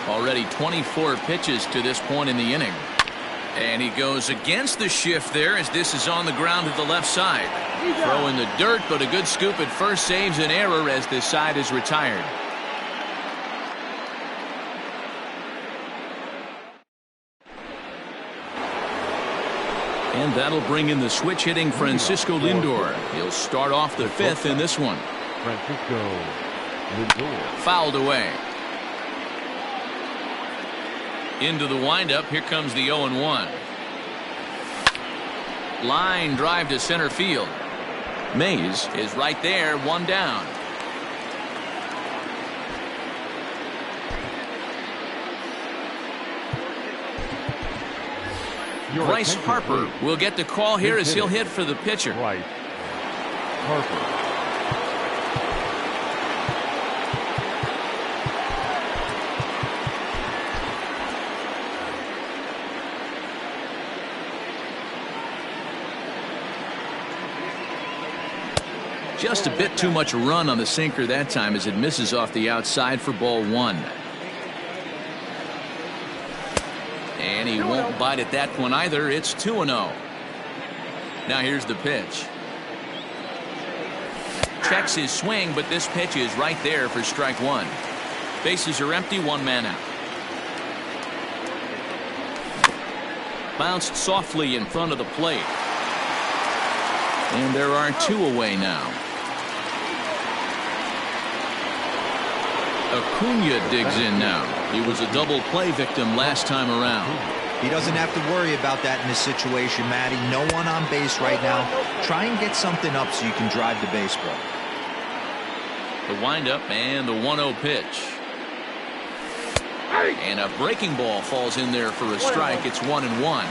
Already 24 pitches to this point in the inning. And he goes against the shift there as this is on the ground to the left side. Throw in the dirt, but a good scoop at first saves an error as this side is retired. And that'll bring in the switch hitting Francisco Lindor. He'll start off the 5th in this one. Francisco Lindor. Fouled away. Into the windup. Here comes the 0-1. Line drive to center field. Mays is right there, 1 down. Bryce Harper will get the call here as he'll hit for the pitcher. Bryce Harper. Just a bit too much run on the sinker that time as it misses off the outside for ball 1. And he won't bite at that one either. It's 2-0. Now here's the pitch. Checks his swing, but this pitch is right there for strike 1. Bases are empty, 1 man out. Bounced softly in front of the plate. And there are 2 away now. Acuna digs in now. He was a double play victim last time around. He doesn't have to worry about that in this situation, Matty. No one on base right now. Try and get something up so you can drive the baseball. The windup and the 1-0 pitch. And a breaking ball falls in there for a strike. It's 1-1.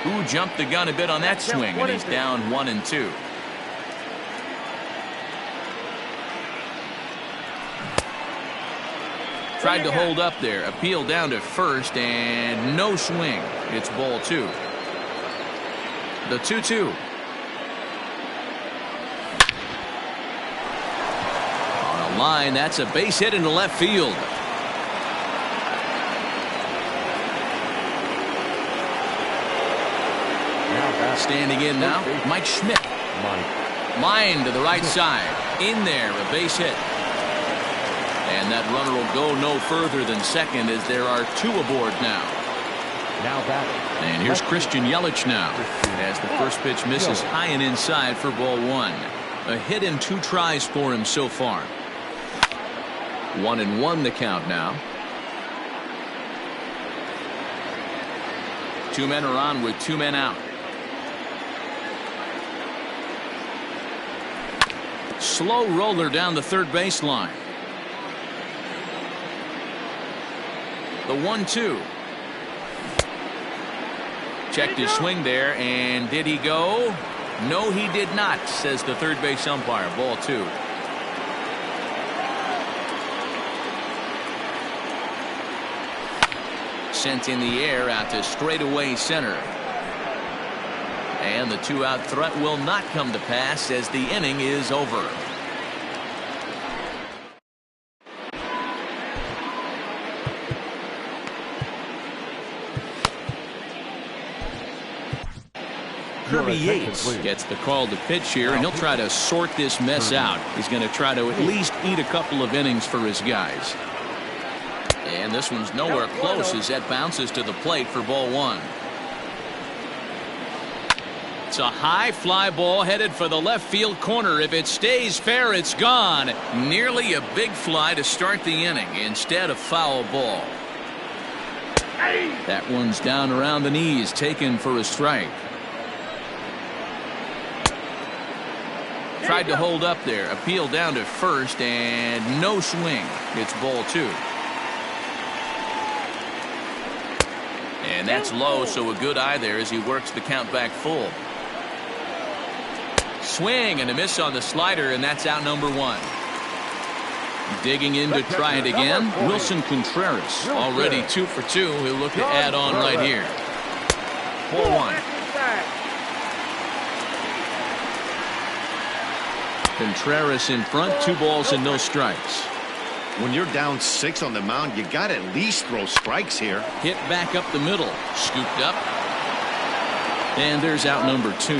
Who jumped the gun a bit on that swing, and he's down 1-2. Tried to hold up there. Appeal down to first, and no swing. It's ball 2. The 2-2. On a line, that's a base hit into left field. Standing in now, Mike Schmidt. Line to the right side. In there, a base hit. And that runner will go no further than second as there are 2 aboard now. And here's Christian Yelich now as the first pitch misses high and inside for ball 1. A hit in 2 tries for him so far. 1-1 the count now. 2 men are on with 2 men out. Slow roller down the third baseline. The 1-2. Checked his swing there, and did he go? No, he did not, says the third base umpire. Ball 2. sent in the air out to straightaway center. And the 2-out threat will not come to pass as the inning is over. Kirby Yates gets the call to pitch here, and he'll try to sort this mess out. He's going to try to at least eat a couple of innings for his guys. And this one's nowhere close as that bounces to the plate for ball one. It's a high fly ball headed for the left field corner. If it stays fair, it's gone. Nearly a big fly to start the inning instead of foul ball. That one's down around the knees, taken for a strike. Tried to hold up there, appeal down to first, and no swing. It's ball two. And that's low, so a good eye there as he works the count back full. Swing and a miss on the slider, and that's out number one. Digging in to try it again, Wilson Contreras. Already 2 for 2. He'll look to add on right here. Ball one. Contreras in front, 2 balls and no strikes. When you're down 6 on the mound, you got to at least throw strikes here. Hit back up the middle, scooped up. And there's out number 2.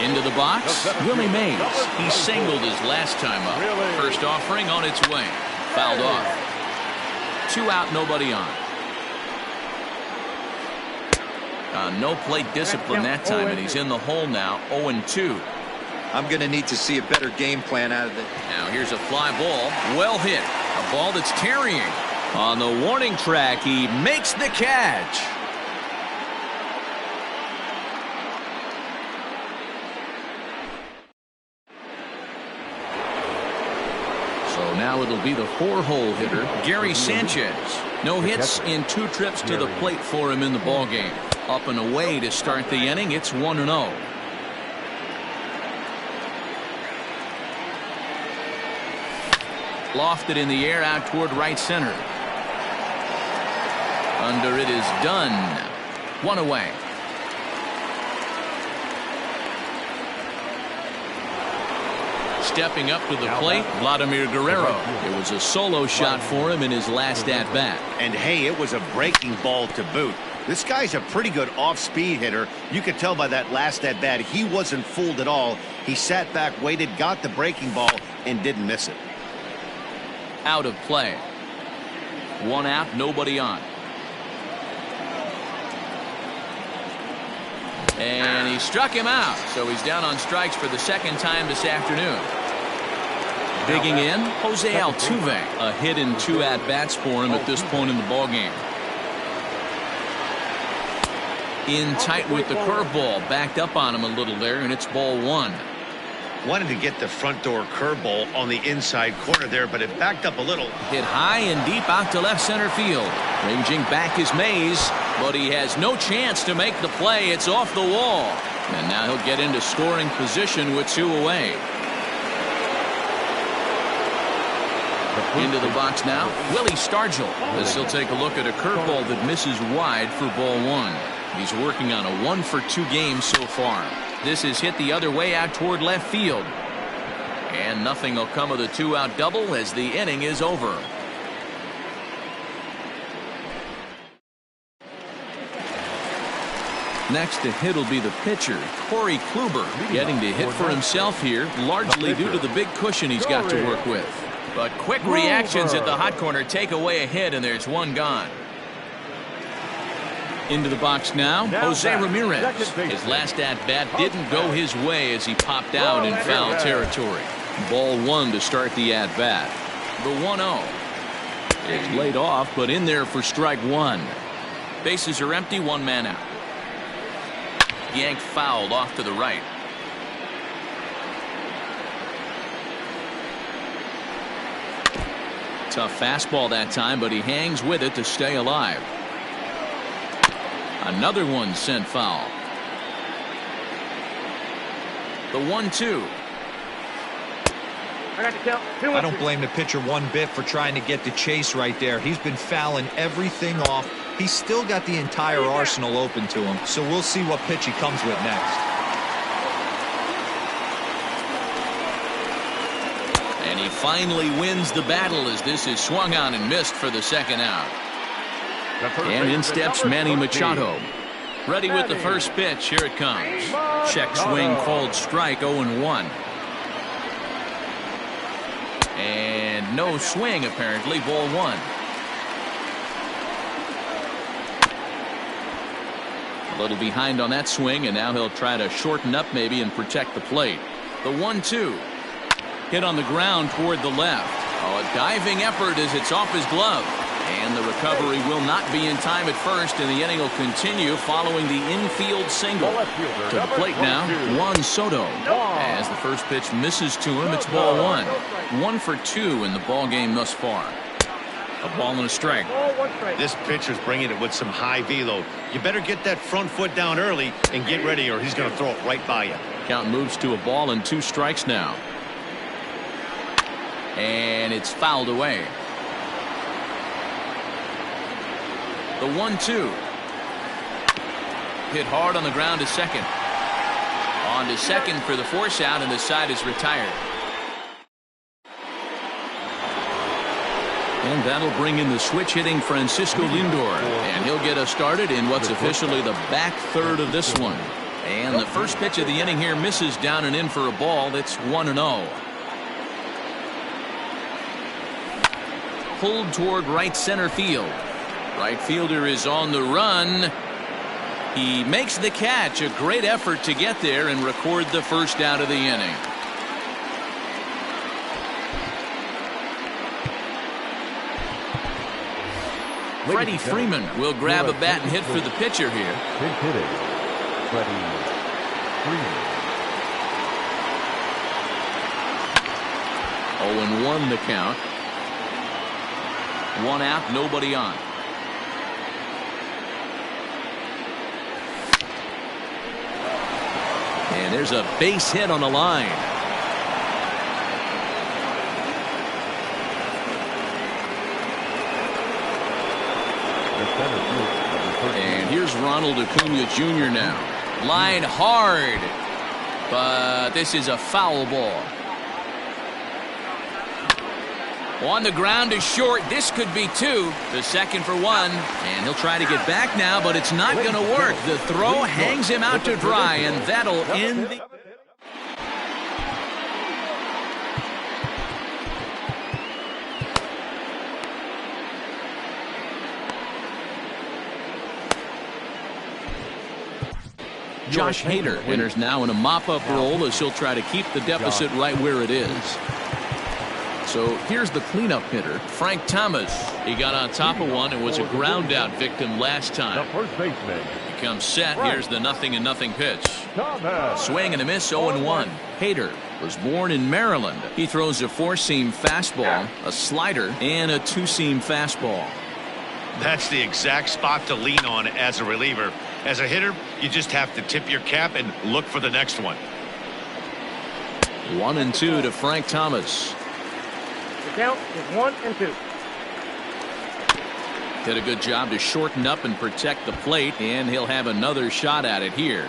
Into the box, Willie Mays. He singled his last time up. First offering on its way. Fouled off. 2 out, nobody on. No plate discipline that time, and he's in the hole now, 0-2. I'm going to need to see a better game plan out of it. Now here's a fly ball, well hit. A ball that's carrying. On the warning track, he makes the catch. So now it'll be the 4-hole hitter, Gary Sanchez. No hits in 2 trips to the plate for him in the ballgame. Up and away to start the inning. It's 1-0. Lofted in the air out toward right center. Under it is done. 1 away. Stepping up to the plate, Vladimir Guerrero. It was a solo shot for him in his last at-bat. And hey, it was a breaking ball to boot. This guy's a pretty good off-speed hitter. You could tell by that last at-bat he wasn't fooled at all. He sat back, waited, got the breaking ball, and didn't miss it. Out of play. 1 out, nobody on. And he struck him out, so he's down on strikes for the 2nd time this afternoon. Digging in, Jose Altuve. A hit in 2 at-bats for him at this point in the ballgame. In tight with the curveball, backed up on him a little there, and it's ball 1. Wanted to get the front door curveball on the inside corner there, but it backed up a little. Hit high and deep out to left center field. Ranging back is Mays, but he has no chance to make the play. It's off the wall. And now he'll get into scoring position with 2 away. Into the box now, Willie Stargell, as he'll take a look at a curveball that misses wide for ball 1. He's working on a 1 for 2 game so far. This is hit the other way out toward left field. And nothing will come of the 2-out double as the inning is over. Next to hit will be the pitcher, Corey Kluber, getting to hit for himself here, largely due to the big cushion he's got to work with. But quick reactions at the hot corner take away a hit, and there's 1 gone. Into the box now, Jose Ramirez. His last at-bat didn't go his way as he popped out in foul territory. Ball 1 to start the at-bat. The 1-0. It's laid off, but in there for strike 1. Bases are empty, 1 man out. Yanked fouled off to the right. Tough fastball that time, but he hangs with it to stay alive. Another one sent foul. The 1-2. I got the count. I don't blame the pitcher one bit for trying to get the chase right there. He's been fouling everything off. He's still got the entire arsenal open to him, so we'll see what pitch he comes with next. And he finally wins the battle as this is swung on and missed for the second out. And in steps Manny Machado. Ready with the first pitch. Here it comes. Check swing, called strike, 0-1. And no swing, apparently. Ball one. A little behind on that swing, and now he'll try to shorten up maybe and protect the plate. The 1-2. Hit on the ground toward the left. Oh, a diving effort as it's off his glove. And the recovery will not be in time at first, and the inning will continue following the infield single. To the plate now, Juan Soto. As the first pitch misses to him, it's ball one. 1 for 2 in the ball game thus far. A ball and a strike. This pitcher's bringing it with some high velo. You better get that front foot down early and get ready, or he's going to throw it right by you. Count moves to a ball and 2 strikes now. And it's fouled away. The 1-2. Hit hard on the ground to second. On to second for the force out, and the side is retired. And that'll bring in the switch hitting Francisco Lindor. And he'll get us started in what's officially the back third of this one. And the first pitch of the inning here misses down and in for a ball. That's 1-0. Pulled toward right center field. Right fielder is on the run. He makes the catch. A great effort to get there and record the first out of the inning. Freddie Freeman will grab a bat and hit for the pitcher here. Pinch hitting. Freddie Freeman. 0-1 the count. 1 out, nobody on. And there's a base hit on the line. And here's Ronald Acuna Jr. now. Line hard. But this is a foul ball. On the ground is short. This could be 2. The second for 1. And he'll try to get back now, but it's not going to work. The throw hangs him out to dry, and that'll end the... Josh Hader enters now in a mop-up role as he'll try to keep the deficit right where it is. So here's the cleanup hitter, Frank Thomas. He got on top of one and was a ground out victim last time. The first baseman. He comes set. Here's the 0-0 pitch. Swing and a miss, 0-1. Hader was born in Maryland. He throws a 4-seam fastball, a slider, and a 2-seam fastball. That's the exact spot to lean on as a reliever. As a hitter, you just have to tip your cap and look for the next one. 1-2 to Frank Thomas. The count is 1-2. Did a good job to shorten up and protect the plate, and he'll have another shot at it here.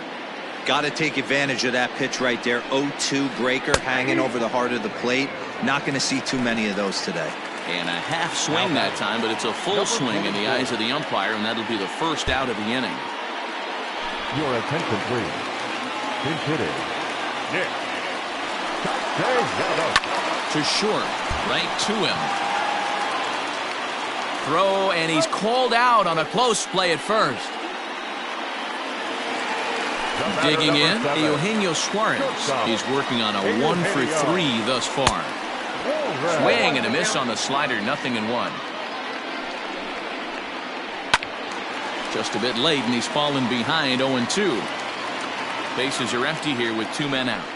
Got to take advantage of that pitch right there. 0-2 breaker hanging over the heart of the plate. Not going to see too many of those today. And a half swing that time, but it's a full swing in the eyes of the umpire, and that'll be the first out of the inning. Your attention, please. Pinch hitting. Nick. To short, right to him. Throw, and he's called out on a close play at first. Digging in, Eugenio Suarez. He's working on a 1 for 3 thus far. Swing and a miss on the slider, 0-1. Just a bit late, and he's fallen behind, 0-2. Bases are empty here with 2 men out.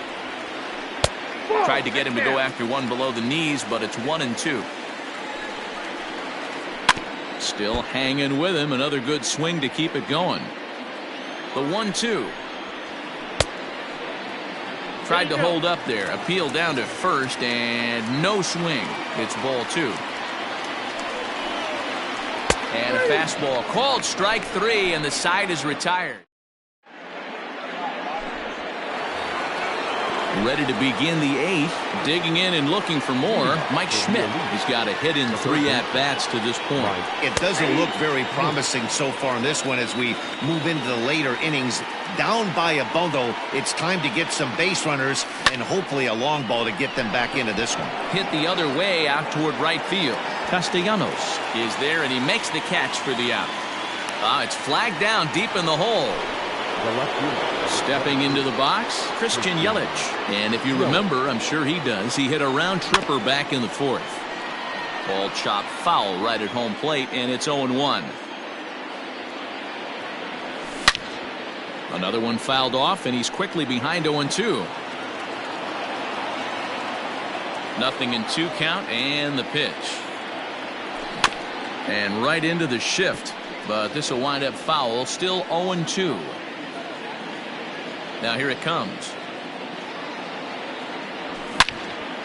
Tried to get him to go after one below the knees, but it's 1-2. Still hanging with him. Another good swing to keep it going. The 1-2. Tried to hold up there. Appeal down to first, and no swing. It's ball 2. And a fastball called strike 3, and the side is retired. Ready to begin the 8th. Digging in and looking for more, Mike Schmidt. He's got a hit in 3 at-bats to this point. It doesn't look very promising so far in this one as we move into the later innings. Down by a bundle, it's time to get some base runners and hopefully a long ball to get them back into this one. Hit the other way out toward right field. Castellanos is there, and he makes the catch for the out. It's flagged down deep in the hole. Stepping into the box, Christian Yelich. And if you remember, I'm sure he does, he hit a round tripper back in the 4th. Ball chopped foul right at home plate, and it's 0-1. Another one fouled off, and he's quickly behind 0-2. Nothing in 2 count, and the pitch. And right into the shift, but this will wind up foul, still 0-2. Now here it comes.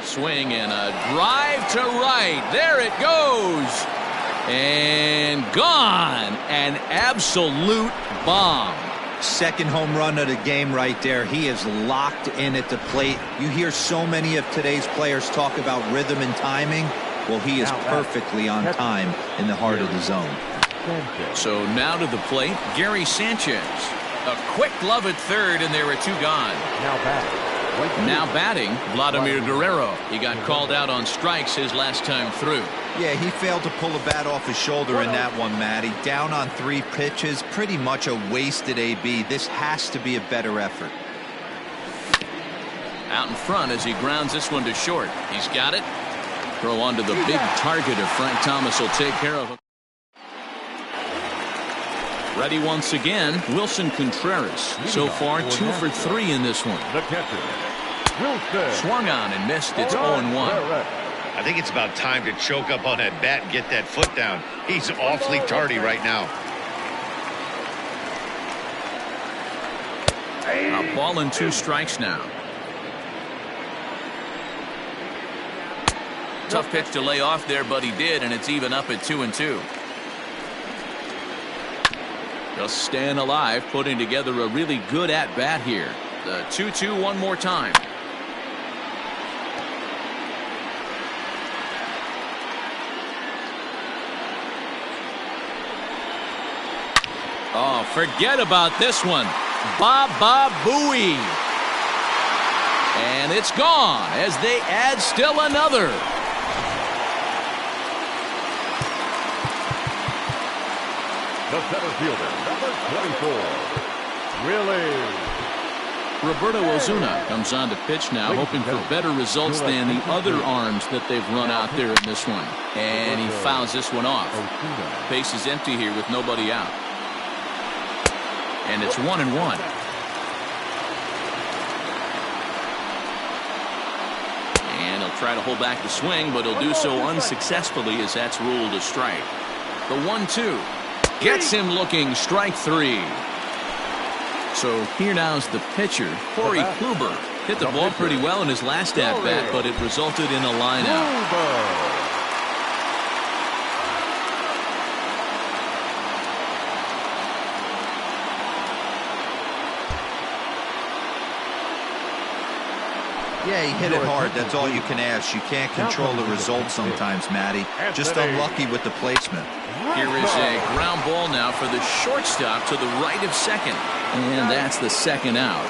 Swing and a drive to right. There it goes. And gone. An absolute bomb. Second home run of the game right there. He is locked in at the plate. You hear so many of today's players talk about rhythm and timing. Well, he is perfectly on time in the heart of the zone. So now to the plate, Gary Sanchez. A quick glove at third, and there are 2 gone. Now batting, Vladimir Guerrero. He got called out on strikes his last time through. Yeah, he failed to pull a bat off his shoulder in that one, Matty. Down on 3 pitches, pretty much a wasted AB. This has to be a better effort. Out in front as he grounds this one to short. He's got it. Throw onto the big target of Frank Thomas will take care of him. Ready once again, Wilson Contreras. So far, 2 for 3 in this one. The catcher, Wilson. Swung on and missed. It's 0-1. I think it's about time to choke up on that bat and get that foot down. He's awfully tardy right now. A ball and 2 strikes now. Tough pitch to lay off there, but he did, and it's even up at 2-2. Just staying alive, putting together a really good at-bat here. The 2-2 one more time. Oh, forget about this one. Baba Booey. And it's gone as they add still another. The center fielder, number 24, Willie. Roberto Ozuna comes on to pitch now, hoping for better results than the other arms that they've run out there in this one. And he fouls this one off. Base is empty here with nobody out. And it's 1-1. And he'll try to hold back the swing, but he'll do so unsuccessfully as that's ruled a strike. The 1-2. Gets him looking, strike 3. So here now's the pitcher, Corey Kluber. Hit the ball pretty well in his last at-bat, but it resulted in a line-out. Yeah, he hit it hard. That's all you can ask. You can't control the result sometimes, Matty. Just unlucky with the placement. Here is a ground ball now for the shortstop to the right of second. And that's the second out.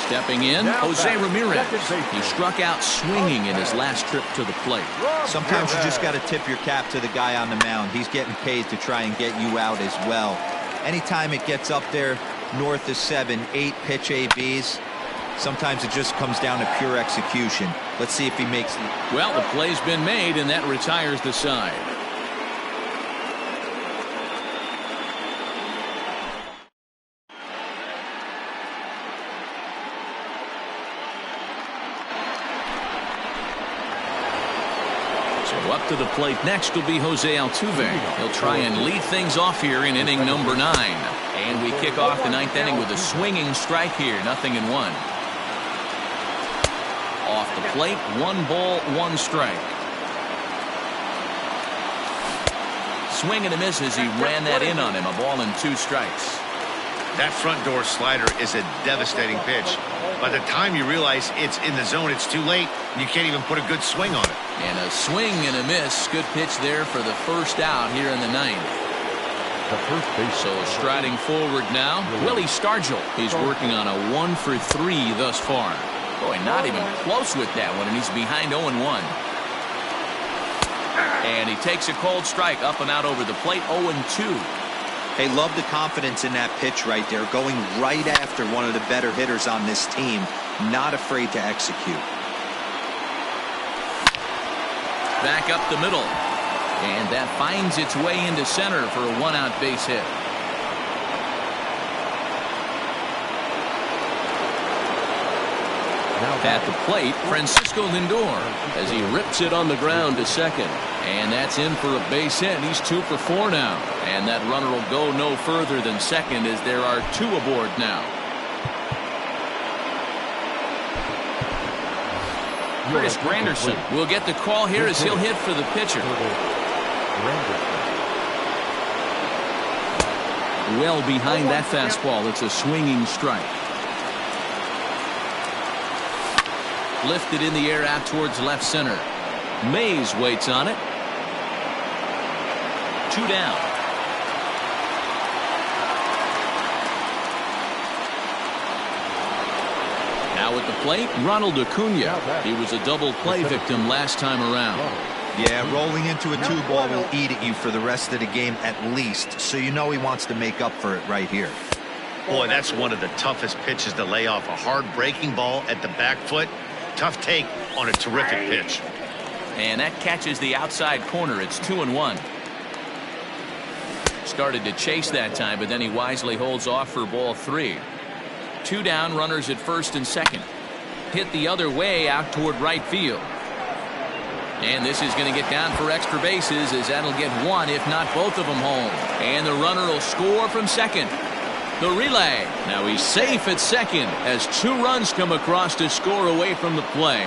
Stepping in, Jose Ramirez. He struck out swinging in his last trip to the plate. Sometimes you just got to tip your cap to the guy on the mound. He's getting paid to try and get you out as well. Anytime it gets up there north of 7, 8 pitch ABs, sometimes it just comes down to pure execution. Let's see if he makes it. Well, the play's been made, and that retires the side. So up to the plate next will be Jose Altuve. He'll try and lead things off here in inning number 9. And we kick off the ninth inning with a swinging strike here. 0-1. Off the plate, 1 ball, 1 strike. Swing and a miss as he ran that in on him. A ball and 2 strikes. That front door slider is a devastating pitch. By the time you realize it's in the zone, it's too late. You can't even put a good swing on it. And a swing and a miss. Good pitch there for the first out here in the ninth. So striding forward now, Willie Stargell. He's working on a 1 for 3 thus far. Boy, not even close with that one, and he's behind 0-1. And he takes a cold strike up and out over the plate, 0-2. Hey, love the confidence in that pitch right there, going right after one of the better hitters on this team, not afraid to execute. Back up the middle. And that finds its way into center for a 1-out base hit. At the plate, Francisco Lindor as he rips it on the ground to second. And that's in for a base hit. He's 2 for 4 now. And that runner will go no further than second as there are 2 aboard now. Curtis Granderson will get the call here as he'll hit for the pitcher. Well behind that fastball. It's a swinging strike. Lifted in the air out towards left center. Mays waits on it. 2 down. Now at the plate, Ronald Acuna. He was a double play victim last time around. Yeah, rolling into a 2-ball will eat at you for the rest of the game at least, so you know he wants to make up for it right here. Boy, that's one of the toughest pitches to lay off. A hard breaking ball at the back foot. Tough take on a terrific pitch. And that catches the outside corner. It's 2-1. Started to chase that time, but then he wisely holds off for ball 3. 2 down, runners at first and second. Hit the other way out toward right field. And this is going to get down for extra bases as that'll get 1, if not both of them home. And the runner will score from second. The relay. Now he's safe at second as 2 runs come across to score away from the play.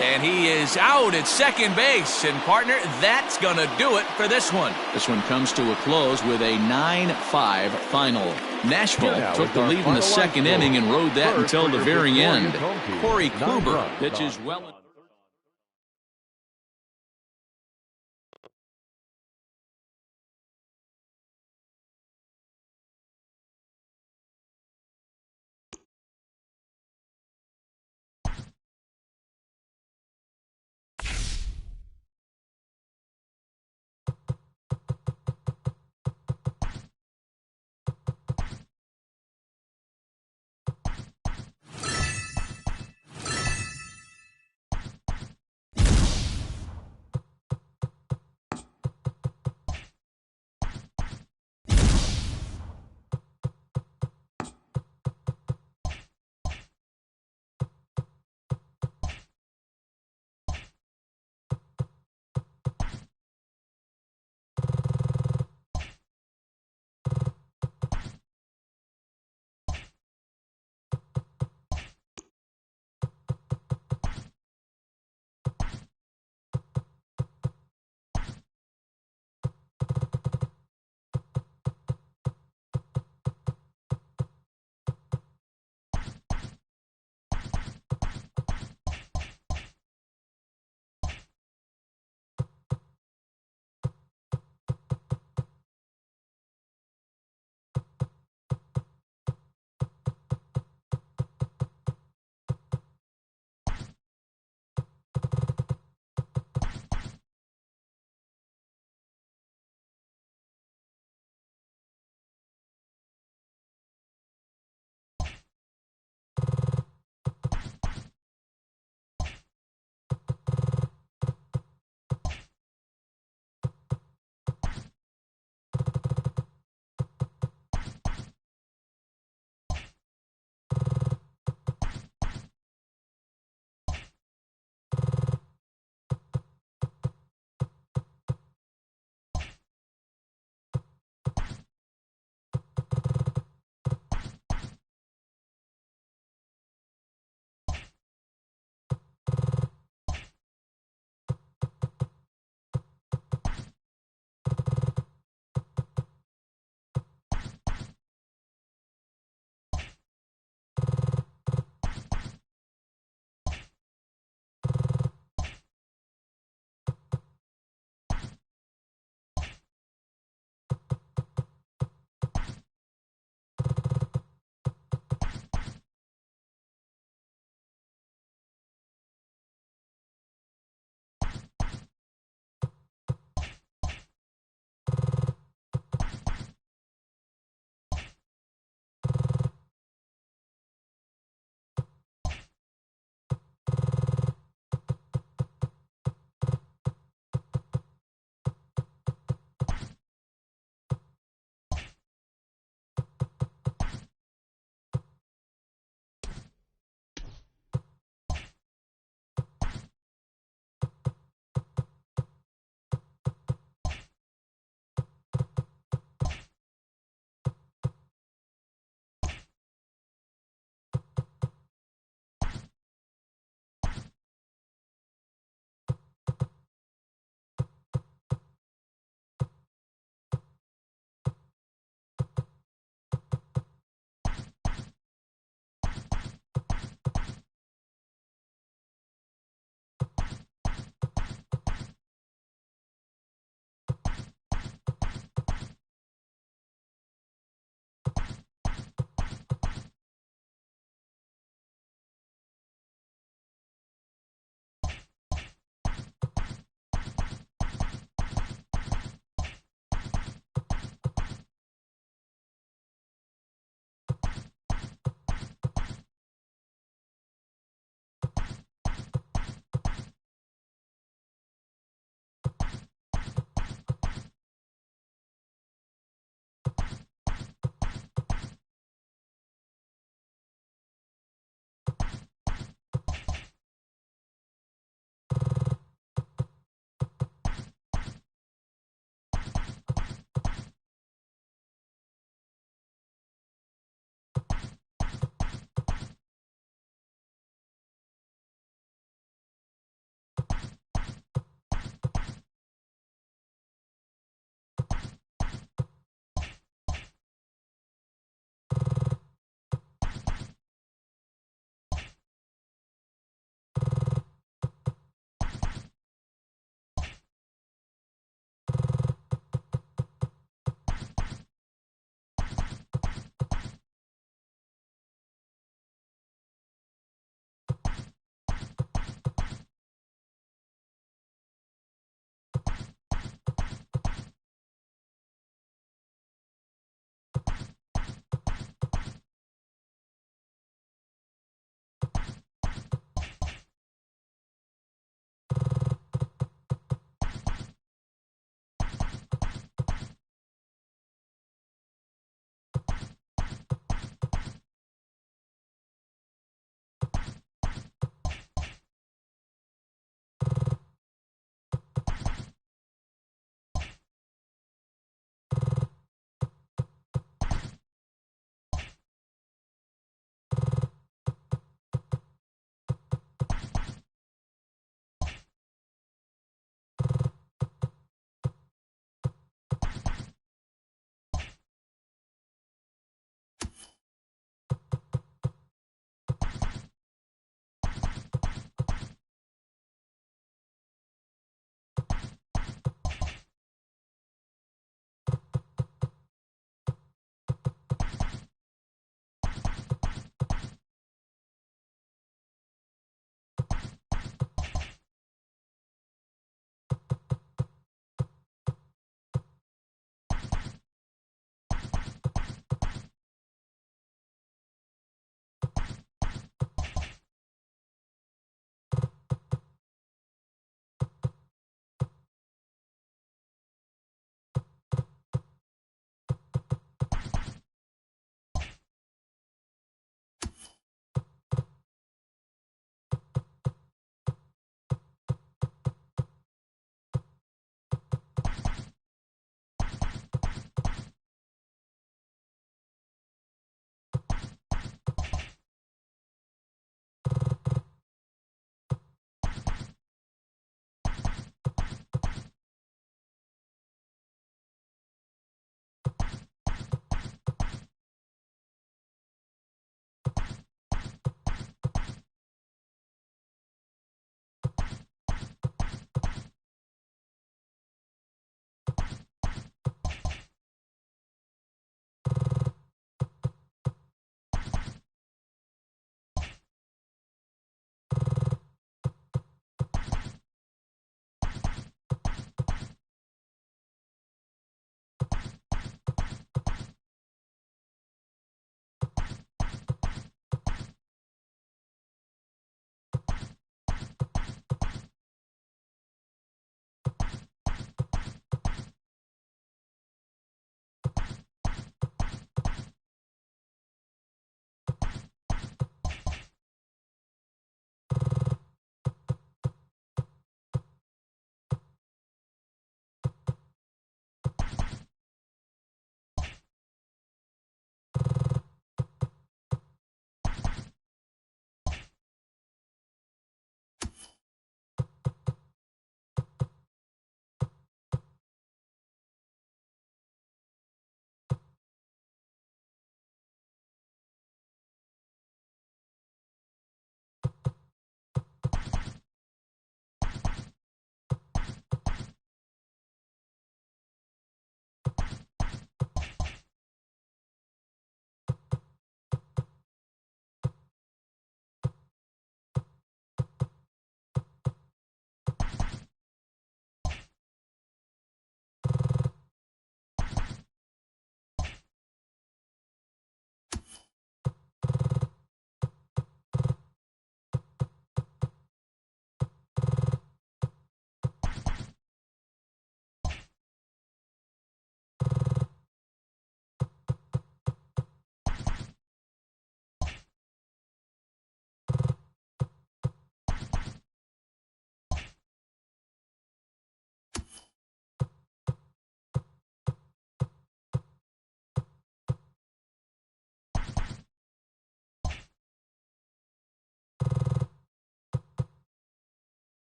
And he is out at second base. And partner, that's going to do it for this one. This one comes to a close with a 9-5 final. Nashville took the lead in the second inning and rode that until the very end. Corey Kluber pitches well.